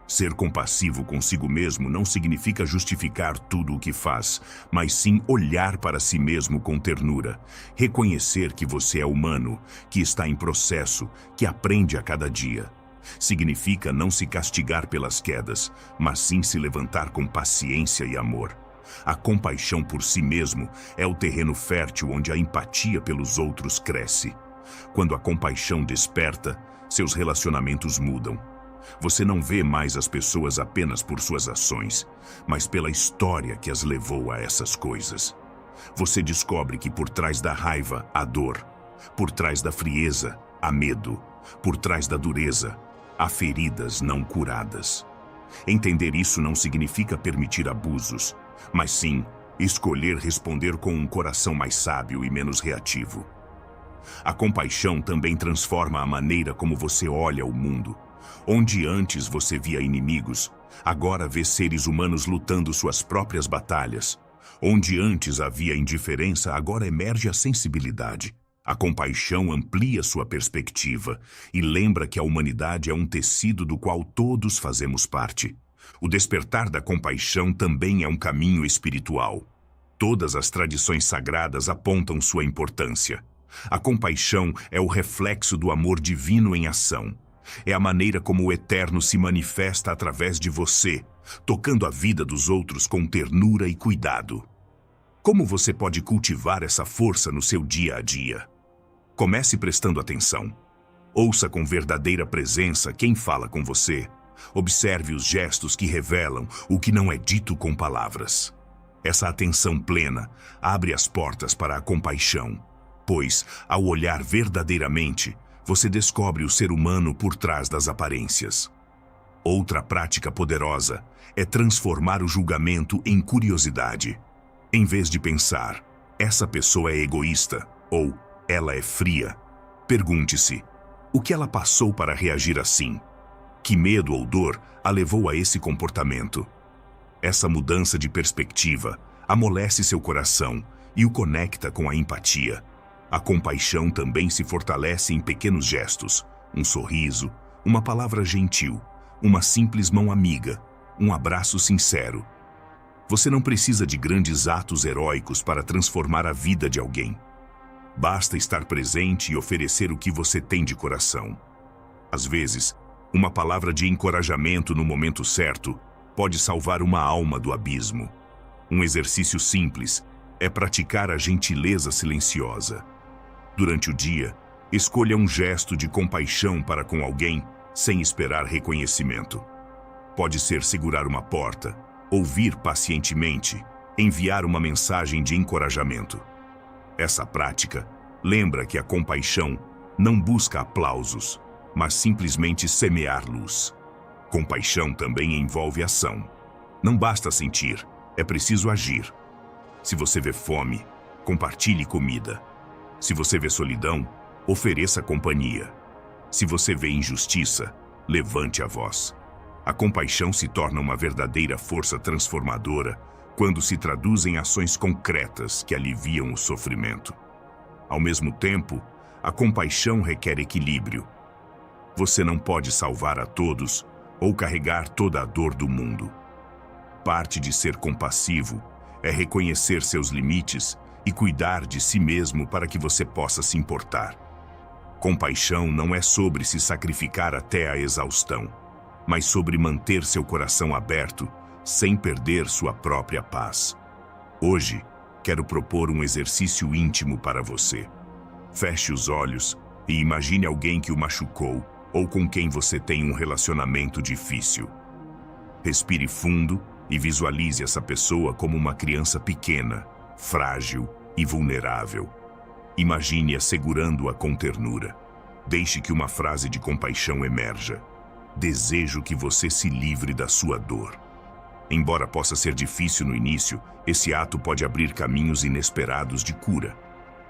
Ser compassivo consigo mesmo não significa justificar tudo o que faz, mas sim olhar para si mesmo com ternura, reconhecer que você é humano, que está em processo, que aprende a cada dia. Significa não se castigar pelas quedas, mas sim se levantar com paciência e amor. A compaixão por si mesmo é o terreno fértil onde a empatia pelos outros cresce. Quando a compaixão desperta, seus relacionamentos mudam. Você não vê mais as pessoas apenas por suas ações, mas pela história que as levou a essas coisas. Você descobre que por trás da raiva há dor, por trás da frieza há medo, por trás da dureza há feridas não curadas. Entender isso não significa permitir abusos, mas sim escolher responder com um coração mais sábio e menos reativo. A compaixão também transforma a maneira como você olha o mundo. Onde antes você via inimigos, agora vê seres humanos lutando suas próprias batalhas. Onde antes havia indiferença, agora emerge a sensibilidade. A compaixão amplia sua perspectiva e lembra que a humanidade é um tecido do qual todos fazemos parte. O despertar da compaixão também é um caminho espiritual. Todas as tradições sagradas apontam sua importância. A compaixão é o reflexo do amor divino em ação. É a maneira como o Eterno se manifesta através de você, tocando a vida dos outros com ternura e cuidado. Como você pode cultivar essa força no seu dia a dia? Comece prestando atenção. Ouça com verdadeira presença quem fala com você. Observe os gestos que revelam o que não é dito com palavras. Essa atenção plena abre as portas para a compaixão, pois, ao olhar verdadeiramente, você descobre o ser humano por trás das aparências. Outra prática poderosa é transformar o julgamento em curiosidade. Em vez de pensar, essa pessoa é egoísta ou ela é fria, pergunte-se, o que ela passou para reagir assim? Que medo ou dor a levou a esse comportamento? Essa mudança de perspectiva amolece seu coração e o conecta com a empatia. A compaixão também se fortalece em pequenos gestos, um sorriso, uma palavra gentil, uma simples mão amiga, um abraço sincero. Você não precisa de grandes atos heróicos para transformar a vida de alguém. Basta estar presente e oferecer o que você tem de coração. Às vezes, uma palavra de encorajamento no momento certo pode salvar uma alma do abismo. Um exercício simples é praticar a gentileza silenciosa. Durante o dia, escolha um gesto de compaixão para com alguém sem esperar reconhecimento. Pode ser segurar uma porta, ouvir pacientemente, enviar uma mensagem de encorajamento. Essa prática lembra que a compaixão não busca aplausos, mas simplesmente semear luz. Compaixão também envolve ação. Não basta sentir, é preciso agir. Se você vê fome, compartilhe comida. Se você vê solidão, ofereça companhia. Se você vê injustiça, levante a voz. A compaixão se torna uma verdadeira força transformadora quando se traduz em ações concretas que aliviam o sofrimento. Ao mesmo tempo, a compaixão requer equilíbrio. Você não pode salvar a todos ou carregar toda a dor do mundo. Parte de ser compassivo é reconhecer seus limites e cuidar de si mesmo para que você possa se importar. Compaixão não é sobre se sacrificar até a exaustão, mas sobre manter seu coração aberto sem perder sua própria paz. Hoje, quero propor um exercício íntimo para você. Feche os olhos e imagine alguém que o machucou ou com quem você tem um relacionamento difícil. Respire fundo e visualize essa pessoa como uma criança pequena, frágil e vulnerável. Imagine-a segurando-a com ternura. Deixe que uma frase de compaixão emerja. Desejo que você se livre da sua dor. Embora possa ser difícil no início, esse ato pode abrir caminhos inesperados de cura.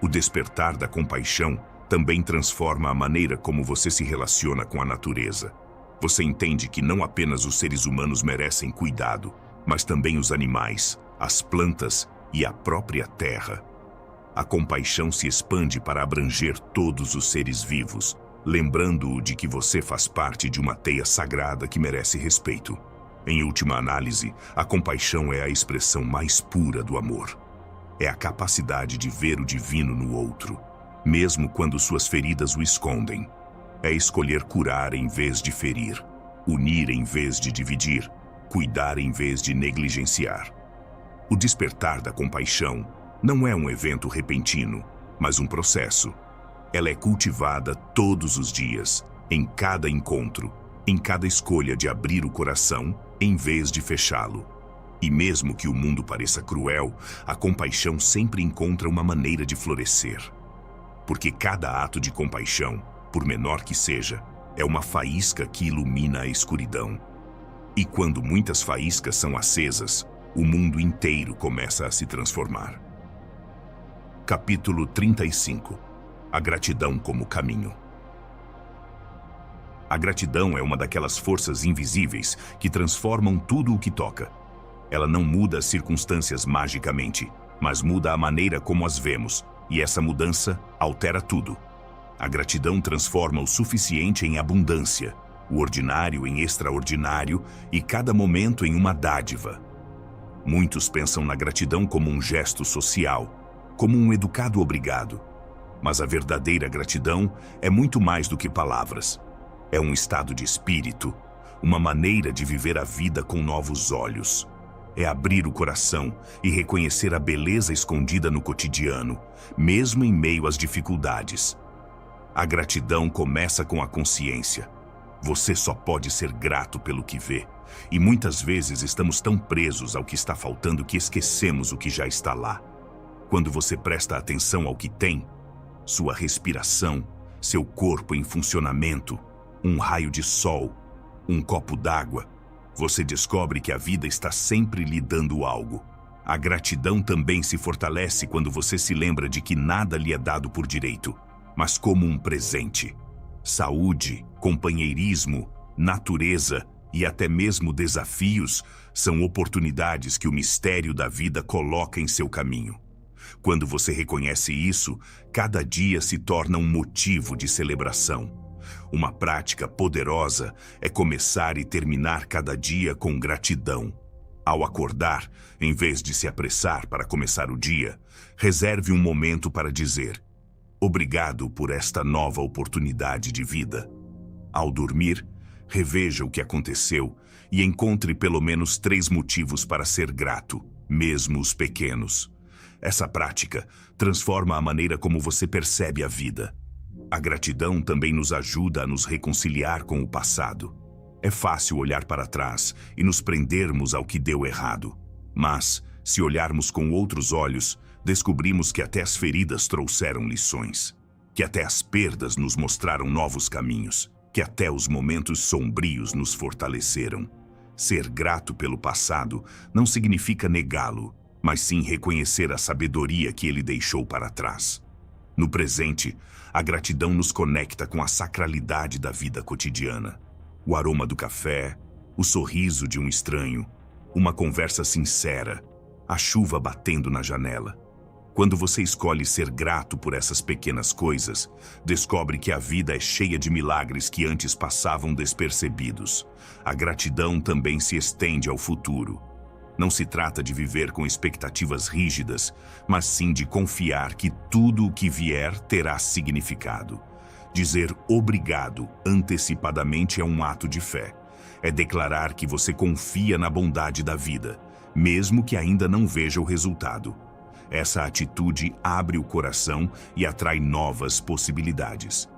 O despertar da compaixão também transforma a maneira como você se relaciona com a natureza. Você entende que não apenas os seres humanos merecem cuidado, mas também os animais, as plantas e a própria terra. A compaixão se expande para abranger todos os seres vivos, lembrando-o de que você faz parte de uma teia sagrada que merece respeito. Em última análise, a compaixão é a expressão mais pura do amor. É a capacidade de ver o divino no outro, mesmo quando suas feridas o escondem. É escolher curar em vez de ferir, unir em vez de dividir, cuidar em vez de negligenciar. O despertar da compaixão não é um evento repentino, mas um processo. Ela é cultivada todos os dias, em cada encontro, em cada escolha de abrir o coração em vez de fechá-lo. E mesmo que o mundo pareça cruel, a compaixão sempre encontra uma maneira de florescer. Porque cada ato de compaixão, por menor que seja, é uma faísca que ilumina a escuridão. E quando muitas faíscas são acesas, o mundo inteiro começa a se transformar. Capítulo 35. A gratidão como caminho. A gratidão é uma daquelas forças invisíveis que transformam tudo o que toca. Ela não muda as circunstâncias magicamente, mas muda a maneira como as vemos, e essa mudança altera tudo. A gratidão transforma o suficiente em abundância, o ordinário em extraordinário e cada momento em uma dádiva. Muitos pensam na gratidão como um gesto social, como um educado obrigado. Mas a verdadeira gratidão é muito mais do que palavras. É um estado de espírito, uma maneira de viver a vida com novos olhos. É abrir o coração e reconhecer a beleza escondida no cotidiano, mesmo em meio às dificuldades. A gratidão começa com a consciência. Você só pode ser grato pelo que vê. E muitas vezes estamos tão presos ao que está faltando que esquecemos o que já está lá. Quando você presta atenção ao que tem, sua respiração, seu corpo em funcionamento, um raio de sol, um copo d'água, você descobre que a vida está sempre lhe dando algo. A gratidão também se fortalece quando você se lembra de que nada lhe é dado por direito, mas como um presente. Saúde, companheirismo, natureza e até mesmo desafios são oportunidades que o mistério da vida coloca em seu caminho. Quando você reconhece isso, cada dia se torna um motivo de celebração. Uma prática poderosa é começar e terminar cada dia com gratidão. Ao acordar, em vez de se apressar para começar o dia, reserve um momento para dizer: obrigado por esta nova oportunidade de vida. Ao dormir, reveja o que aconteceu e encontre pelo menos 3 motivos para ser grato, mesmo os pequenos. Essa prática transforma a maneira como você percebe a vida. A gratidão também nos ajuda a nos reconciliar com o passado. É fácil olhar para trás e nos prendermos ao que deu errado. Mas, se olharmos com outros olhos, descobrimos que até as feridas trouxeram lições, que até as perdas nos mostraram novos caminhos, que até os momentos sombrios nos fortaleceram. Ser grato pelo passado não significa negá-lo, mas sim reconhecer a sabedoria que ele deixou para trás. No presente, a gratidão nos conecta com a sacralidade da vida cotidiana. O aroma do café, o sorriso de um estranho, uma conversa sincera, a chuva batendo na janela. Quando você escolhe ser grato por essas pequenas coisas, descobre que a vida é cheia de milagres que antes passavam despercebidos. A gratidão também se estende ao futuro. Não se trata de viver com expectativas rígidas, mas sim de confiar que tudo o que vier terá significado. Dizer obrigado antecipadamente é um ato de fé. É declarar que você confia na bondade da vida, mesmo que ainda não veja o resultado. Essa atitude abre o coração e atrai novas possibilidades.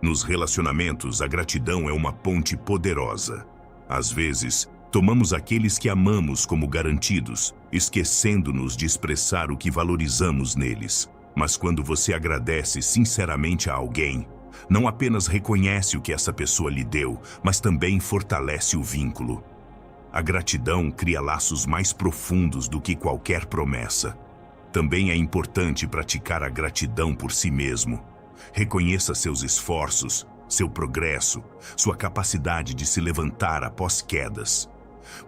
Nos relacionamentos, a gratidão é uma ponte poderosa. Às vezes, tomamos aqueles que amamos como garantidos, esquecendo-nos de expressar o que valorizamos neles. Mas quando você agradece sinceramente a alguém, não apenas reconhece o que essa pessoa lhe deu, mas também fortalece o vínculo. A gratidão cria laços mais profundos do que qualquer promessa. Também é importante praticar a gratidão por si mesmo. Reconheça seus esforços, seu progresso, sua capacidade de se levantar após quedas.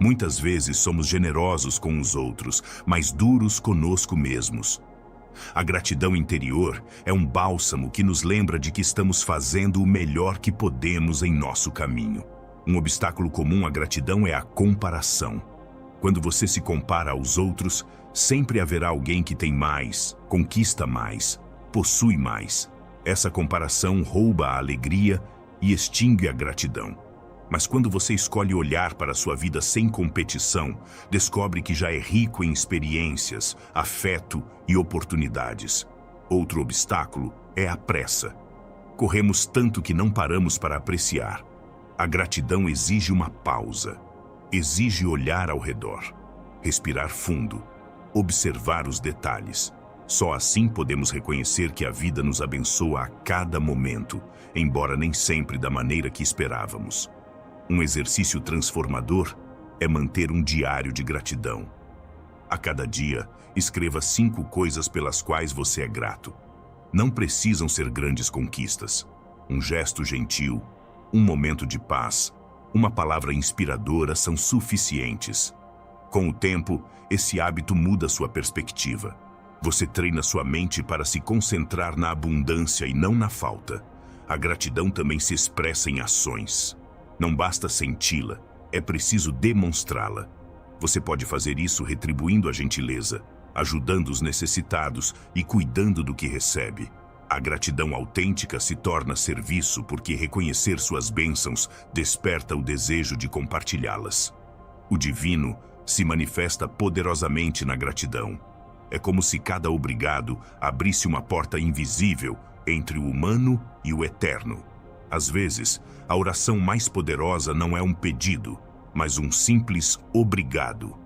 Muitas vezes somos generosos com os outros, mas duros conosco mesmos. A gratidão interior é um bálsamo que nos lembra de que estamos fazendo o melhor que podemos em nosso caminho. Um obstáculo comum à gratidão é a comparação. Quando você se compara aos outros, sempre haverá alguém que tem mais, conquista mais, possui mais. Essa comparação rouba a alegria e extingue a gratidão. Mas quando você escolhe olhar para a sua vida sem competição, descobre que já é rico em experiências, afeto e oportunidades. Outro obstáculo é a pressa. Corremos tanto que não paramos para apreciar. A gratidão exige uma pausa. Exige olhar ao redor, respirar fundo, observar os detalhes. Só assim podemos reconhecer que a vida nos abençoa a cada momento, embora nem sempre da maneira que esperávamos. Um exercício transformador é manter um diário de gratidão. A cada dia, escreva 5 coisas pelas quais você é grato. Não precisam ser grandes conquistas. Um gesto gentil, um momento de paz, uma palavra inspiradora são suficientes. Com o tempo, esse hábito muda sua perspectiva. Você treina sua mente para se concentrar na abundância e não na falta. A gratidão também se expressa em ações. Não basta senti-la, é preciso demonstrá-la. Você pode fazer isso retribuindo a gentileza, ajudando os necessitados e cuidando do que recebe. A gratidão autêntica se torna serviço porque reconhecer suas bênçãos desperta o desejo de compartilhá-las. O divino se manifesta poderosamente na gratidão. É como se cada obrigado abrisse uma porta invisível entre o humano e o eterno. Às vezes, a oração mais poderosa não é um pedido, mas um simples obrigado.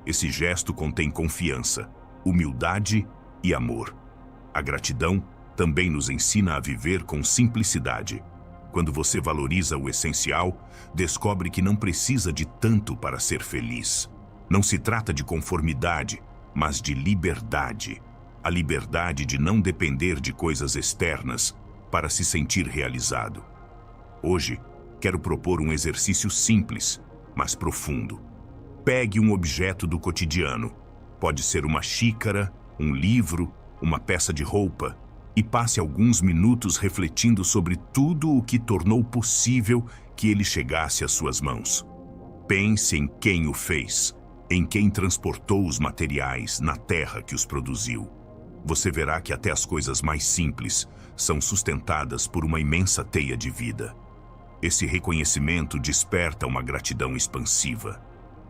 Esse gesto contém confiança, humildade e amor. A gratidão também nos ensina a viver com simplicidade. Quando você valoriza o essencial, descobre que não precisa de tanto para ser feliz. Não se trata de conformidade, mas de liberdade. A liberdade de não depender de coisas externas para se sentir realizado. Hoje, quero propor um exercício simples, mas profundo. Pegue um objeto do cotidiano. Pode ser uma xícara, um livro, uma peça de roupa, e passe alguns minutos refletindo sobre tudo o que tornou possível que ele chegasse às suas mãos. Pense em quem o fez, em quem transportou os materiais na terra que os produziu. Você verá que até as coisas mais simples são sustentadas por uma imensa teia de vida. Esse reconhecimento desperta uma gratidão expansiva.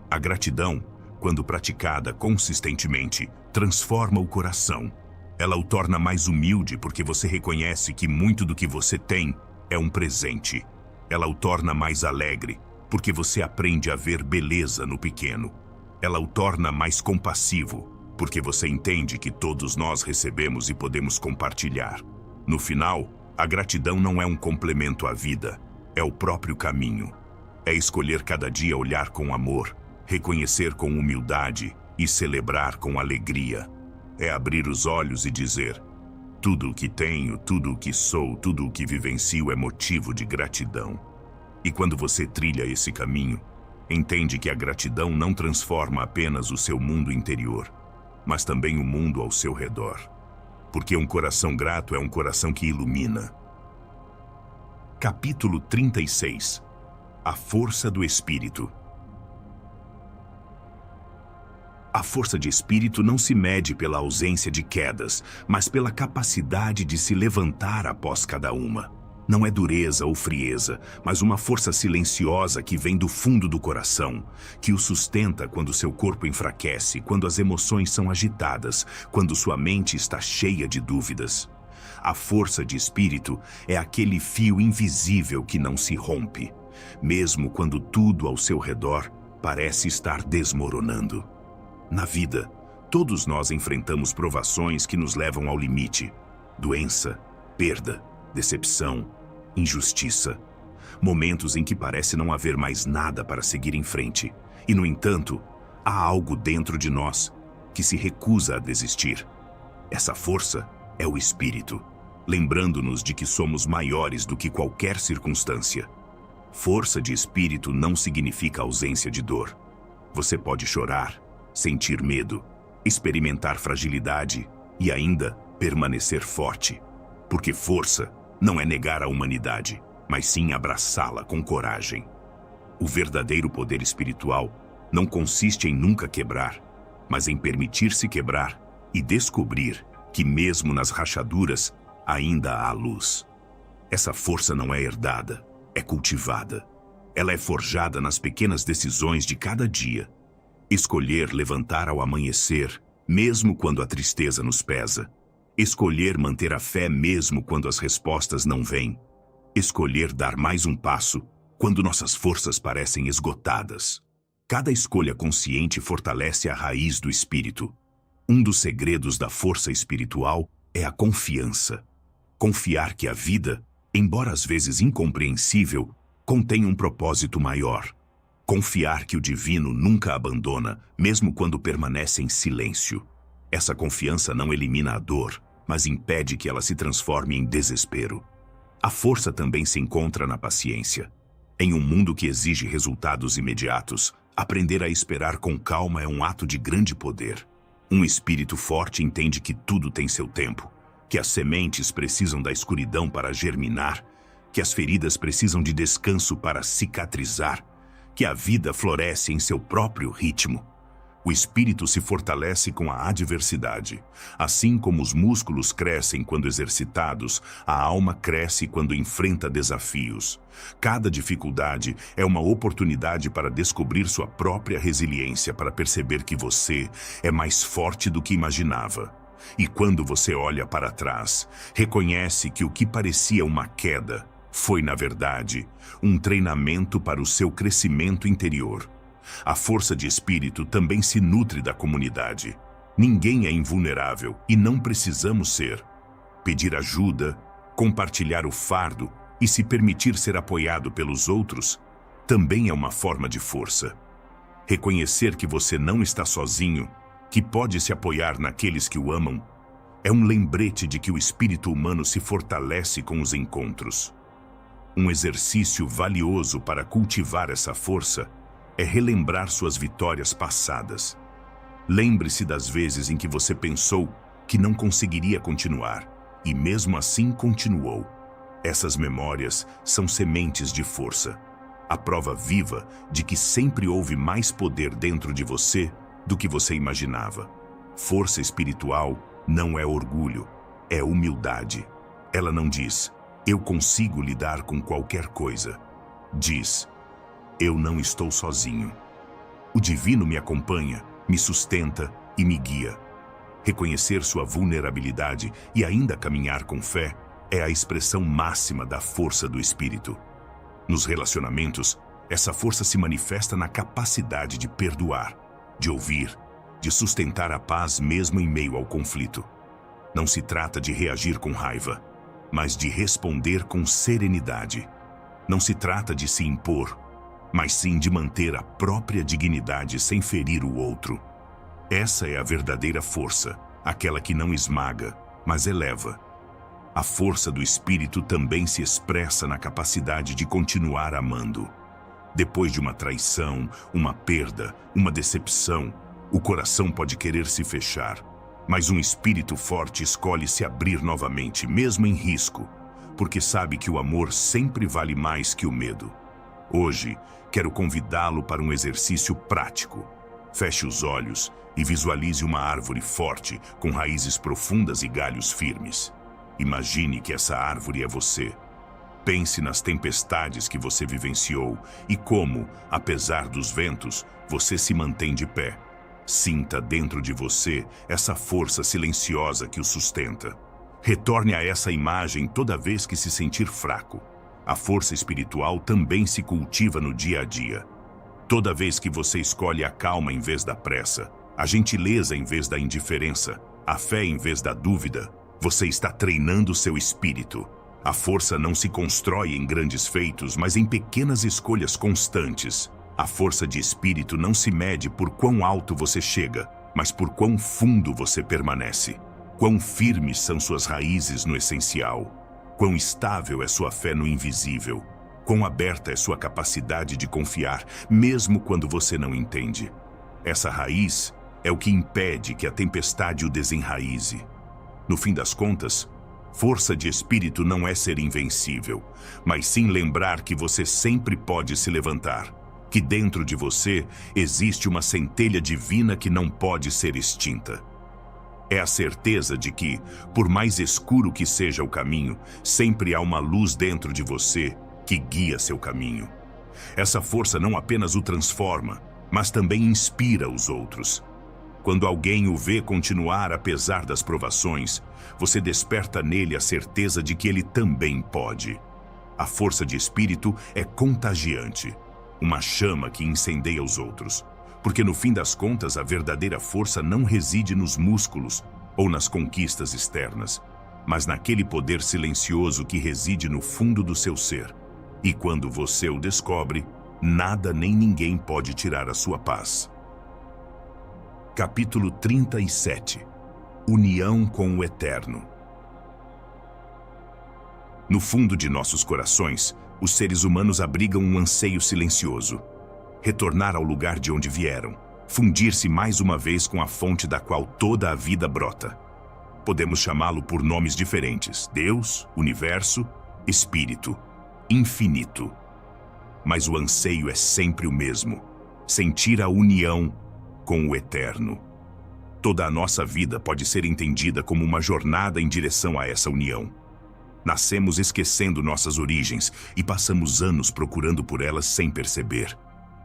A gratidão, quando praticada consistentemente, transforma o coração. Ela o torna mais humilde porque você reconhece que muito do que você tem é um presente. Ela o torna mais alegre porque você aprende a ver beleza no pequeno. Ela o torna mais compassivo porque você entende que todos nós recebemos e podemos compartilhar. No final, a gratidão não é um complemento à vida, é o próprio caminho. É escolher cada dia olhar com amor, reconhecer com humildade e celebrar com alegria. É abrir os olhos e dizer: tudo o que tenho, tudo o que sou, tudo o que vivencio é motivo de gratidão. E quando você trilha esse caminho, entende que a gratidão não transforma apenas o seu mundo interior, mas também o mundo ao seu redor. Porque um coração grato é um coração que ilumina. Capítulo 36. A força do espírito. A força de espírito não se mede pela ausência de quedas, mas pela capacidade de se levantar após cada uma. Não é dureza ou frieza, mas uma força silenciosa que vem do fundo do coração, que o sustenta quando seu corpo enfraquece, quando as emoções são agitadas, quando sua mente está cheia de dúvidas. A força de espírito é aquele fio invisível que não se rompe, mesmo quando tudo ao seu redor parece estar desmoronando. Na vida, todos nós enfrentamos provações que nos levam ao limite. Doença, perda, decepção, injustiça. Momentos em que parece não haver mais nada para seguir em frente. E, no entanto, há algo dentro de nós que se recusa a desistir. Essa força é o espírito, lembrando-nos de que somos maiores do que qualquer circunstância. Força de espírito não significa ausência de dor. Você pode chorar, sentir medo, experimentar fragilidade e ainda permanecer forte. Porque força não é negar a humanidade, mas sim abraçá-la com coragem. O verdadeiro poder espiritual não consiste em nunca quebrar, mas em permitir-se quebrar e descobrir que mesmo nas rachaduras ainda há luz. Essa força não é herdada, é cultivada. Ela é forjada nas pequenas decisões de cada dia. Escolher levantar ao amanhecer, mesmo quando a tristeza nos pesa. Escolher manter a fé mesmo quando as respostas não vêm. Escolher dar mais um passo quando nossas forças parecem esgotadas. Cada escolha consciente fortalece a raiz do espírito. Um dos segredos da força espiritual é a confiança. Confiar que a vida, embora às vezes incompreensível, contém um propósito maior. Confiar que o divino nunca abandona, mesmo quando permanece em silêncio. Essa confiança não elimina a dor, mas impede que ela se transforme em desespero. A força também se encontra na paciência. Em um mundo que exige resultados imediatos, aprender a esperar com calma é um ato de grande poder. Um espírito forte entende que tudo tem seu tempo, que as sementes precisam da escuridão para germinar, que as feridas precisam de descanso para cicatrizar, que a vida floresce em seu próprio ritmo. O espírito se fortalece com a adversidade. Assim como os músculos crescem quando exercitados, a alma cresce quando enfrenta desafios. Cada dificuldade é uma oportunidade para descobrir sua própria resiliência, para perceber que você é mais forte do que imaginava. E quando você olha para trás, reconhece que o que parecia uma queda foi, na verdade, um treinamento para o seu crescimento interior. A força de espírito também se nutre da comunidade. Ninguém é invulnerável e não precisamos ser. Pedir ajuda, compartilhar o fardo e se permitir ser apoiado pelos outros também é uma forma de força. Reconhecer que você não está sozinho, que pode se apoiar naqueles que o amam, é um lembrete de que o espírito humano se fortalece com os encontros. Um exercício valioso para cultivar essa força é relembrar suas vitórias passadas. Lembre-se das vezes em que você pensou que não conseguiria continuar, e mesmo assim continuou. Essas memórias são sementes de força, a prova viva de que sempre houve mais poder dentro de você do que você imaginava. Força espiritual não é orgulho, é humildade. Ela não diz, eu consigo lidar com qualquer coisa. Diz, eu não estou sozinho. O divino me acompanha, me sustenta e me guia. Reconhecer sua vulnerabilidade e ainda caminhar com fé é a expressão máxima da força do espírito. Nos relacionamentos, essa força se manifesta na capacidade de perdoar, de ouvir, de sustentar a paz mesmo em meio ao conflito. Não se trata de reagir com raiva, mas de responder com serenidade. Não se trata de se impor, mas sim de manter a própria dignidade sem ferir o outro. Essa é a verdadeira força, aquela que não esmaga, mas eleva. A força do espírito também se expressa na capacidade de continuar amando. Depois de uma traição, uma perda, uma decepção, o coração pode querer se fechar, mas um espírito forte escolhe se abrir novamente, mesmo em risco, porque sabe que o amor sempre vale mais que o medo. Hoje, quero convidá-lo para um exercício prático. Feche os olhos e visualize uma árvore forte, com raízes profundas e galhos firmes. Imagine que essa árvore é você. Pense nas tempestades que você vivenciou e como, apesar dos ventos, você se mantém de pé. Sinta dentro de você essa força silenciosa que o sustenta. Retorne a essa imagem toda vez que se sentir fraco. A força espiritual também se cultiva no dia a dia. Toda vez que você escolhe a calma em vez da pressa, a gentileza em vez da indiferença, a fé em vez da dúvida, você está treinando seu espírito. A força não se constrói em grandes feitos, mas em pequenas escolhas constantes. A força de espírito não se mede por quão alto você chega, mas por quão fundo você permanece. Quão firmes são suas raízes no essencial. Quão estável é sua fé no invisível. Quão aberta é sua capacidade de confiar, mesmo quando você não entende. Essa raiz é o que impede que a tempestade o desenraize. No fim das contas, força de espírito não é ser invencível, mas sim lembrar que você sempre pode se levantar. Que dentro de você existe uma centelha divina que não pode ser extinta. É a certeza de que, por mais escuro que seja o caminho, sempre há uma luz dentro de você que guia seu caminho. Essa força não apenas o transforma, mas também inspira os outros. Quando alguém o vê continuar apesar das provações, você desperta nele a certeza de que ele também pode. A força de espírito é contagiante. Uma chama que incendeia os outros. Porque no fim das contas a verdadeira força não reside nos músculos ou nas conquistas externas, mas naquele poder silencioso que reside no fundo do seu ser. E quando você o descobre, nada nem ninguém pode tirar a sua paz. Capítulo 37. União com o Eterno. No fundo de nossos corações, os seres humanos abrigam um anseio silencioso. Retornar ao lugar de onde vieram, fundir-se mais uma vez com a fonte da qual toda a vida brota. Podemos chamá-lo por nomes diferentes: Deus, Universo, Espírito, Infinito. Mas o anseio é sempre o mesmo: sentir a união com o Eterno. Toda a nossa vida pode ser entendida como uma jornada em direção a essa união. Nascemos esquecendo nossas origens e passamos anos procurando por elas sem perceber.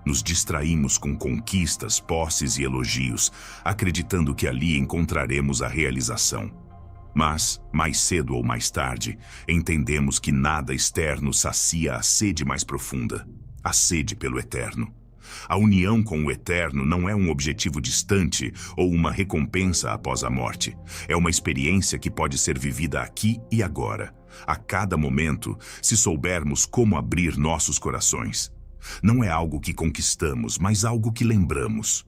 Nos distraímos com conquistas, posses e elogios, acreditando que ali encontraremos a realização. Mas, mais cedo ou mais tarde, entendemos que nada externo sacia a sede mais profunda, a sede pelo Eterno. A união com o Eterno não é um objetivo distante ou uma recompensa após a morte. É uma experiência que pode ser vivida aqui e agora, a cada momento, se soubermos como abrir nossos corações. Não é algo que conquistamos, mas algo que lembramos.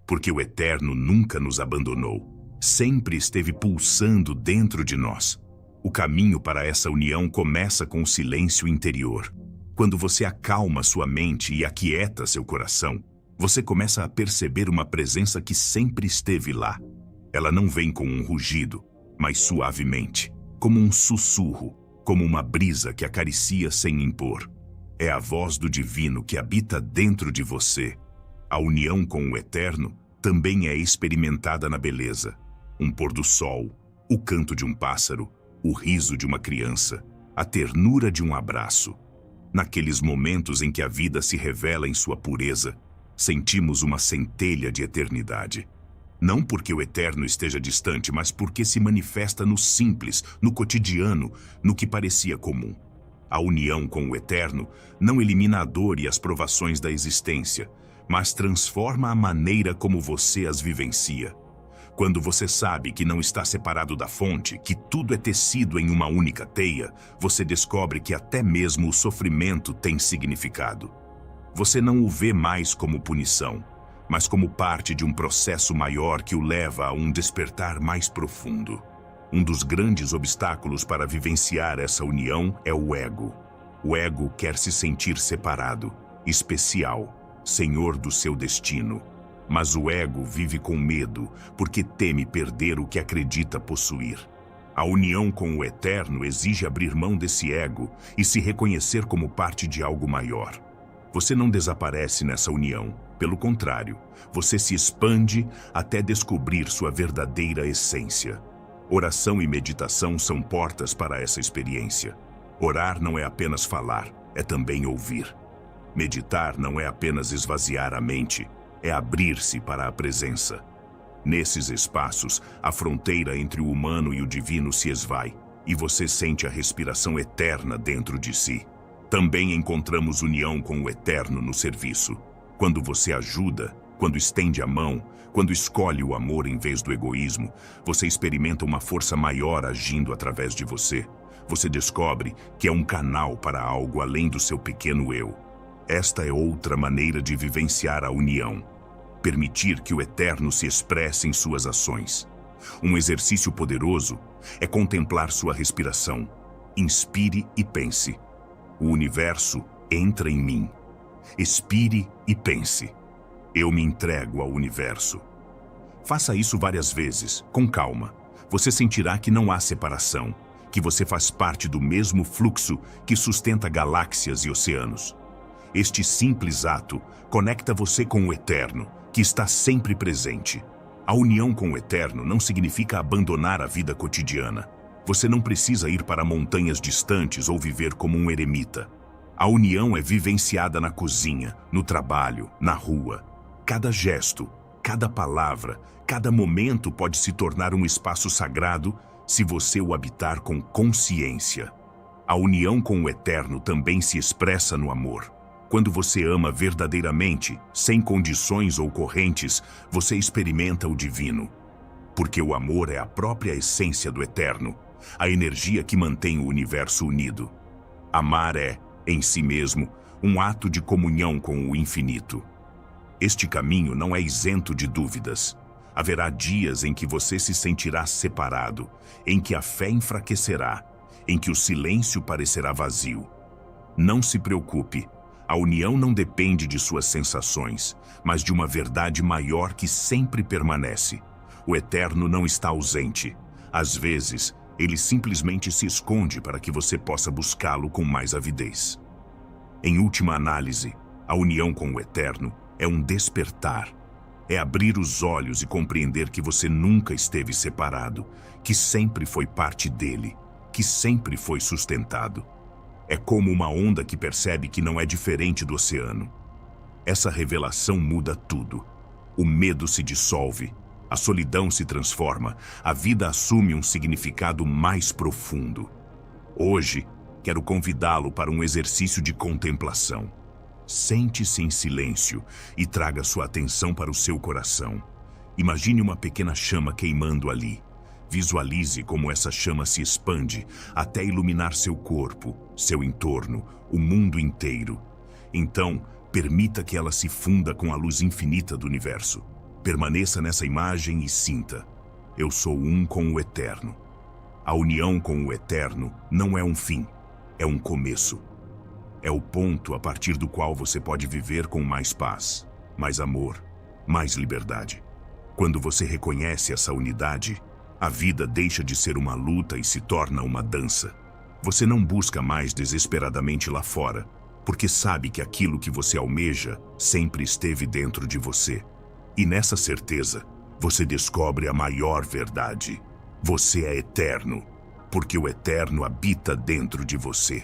Porque o Eterno nunca nos abandonou. Sempre esteve pulsando dentro de nós. O caminho para essa união começa com o silêncio interior. Quando você acalma sua mente e aquieta seu coração, você começa a perceber uma presença que sempre esteve lá. Ela não vem com um rugido, mas suavemente, como um sussurro, como uma brisa que acaricia sem impor. É a voz do divino que habita dentro de você. A união com o Eterno também é experimentada na beleza. Um pôr do sol, o canto de um pássaro, o riso de uma criança, a ternura de um abraço. Naqueles momentos em que a vida se revela em sua pureza, sentimos uma centelha de eternidade. Não porque o Eterno esteja distante, mas porque se manifesta no simples, no cotidiano, no que parecia comum. A união com o Eterno não elimina a dor e as provações da existência, mas transforma a maneira como você as vivencia. Quando você sabe que não está separado da fonte, que tudo é tecido em uma única teia, você descobre que até mesmo o sofrimento tem significado. Você não o vê mais como punição, mas como parte de um processo maior que o leva a um despertar mais profundo. Um dos grandes obstáculos para vivenciar essa união é o ego. O ego quer se sentir separado, especial, senhor do seu destino. Mas o ego vive com medo, porque teme perder o que acredita possuir. A união com o Eterno exige abrir mão desse ego e se reconhecer como parte de algo maior. Você não desaparece nessa união. Pelo contrário, você se expande até descobrir sua verdadeira essência. Oração e meditação são portas para essa experiência. Orar não é apenas falar, é também ouvir. Meditar não é apenas esvaziar a mente, é abrir-se para a presença. Nesses espaços, a fronteira entre o humano e o divino se esvai, e você sente a respiração eterna dentro de si. Também encontramos união com o Eterno no serviço. Quando você ajuda, quando estende a mão, quando escolhe o amor em vez do egoísmo, você experimenta uma força maior agindo através de você. Você descobre que é um canal para algo além do seu pequeno eu. Esta é outra maneira de vivenciar a união. Permitir que o Eterno se expresse em suas ações. Um exercício poderoso é contemplar sua respiração. Inspire e pense. O universo entra em mim. Expire e pense. Eu me entrego ao universo. Faça isso várias vezes, com calma. Você sentirá que não há separação, que você faz parte do mesmo fluxo que sustenta galáxias e oceanos. Este simples ato conecta você com o Eterno, que está sempre presente. A união com o Eterno não significa abandonar a vida cotidiana. Você não precisa ir para montanhas distantes ou viver como um eremita. A união é vivenciada na cozinha, no trabalho, na rua. Cada gesto, cada palavra, cada momento pode se tornar um espaço sagrado se você o habitar com consciência. A união com o Eterno também se expressa no amor. Quando você ama verdadeiramente, sem condições ou correntes, você experimenta o divino. Porque o amor é a própria essência do Eterno, a energia que mantém o universo unido. Amar é, em si mesmo, um ato de comunhão com o infinito. Este caminho não é isento de dúvidas. Haverá dias em que você se sentirá separado, em que a fé enfraquecerá, em que o silêncio parecerá vazio. Não se preocupe. A união não depende de suas sensações, mas de uma verdade maior que sempre permanece. O Eterno não está ausente. Às vezes, ele simplesmente se esconde para que você possa buscá-lo com mais avidez. Em última análise, a união com o Eterno é um despertar. É abrir os olhos e compreender que você nunca esteve separado, que sempre foi parte dele, que sempre foi sustentado. É como uma onda que percebe que não é diferente do oceano. Essa revelação muda tudo. O medo se dissolve, a solidão se transforma, a vida assume um significado mais profundo. Hoje, quero convidá-lo para um exercício de contemplação. Sente-se em silêncio e traga sua atenção para o seu coração. Imagine uma pequena chama queimando ali. Visualize como essa chama se expande até iluminar seu corpo, seu entorno, o mundo inteiro. Então, permita que ela se funda com a luz infinita do universo. Permaneça nessa imagem e sinta: eu sou um com o Eterno. A união com o Eterno não é um fim, é um começo. É o ponto a partir do qual você pode viver com mais paz, mais amor, mais liberdade. Quando você reconhece essa unidade, a vida deixa de ser uma luta e se torna uma dança. Você não busca mais desesperadamente lá fora, porque sabe que aquilo que você almeja sempre esteve dentro de você. E nessa certeza, você descobre a maior verdade. Você é eterno, porque o Eterno habita dentro de você.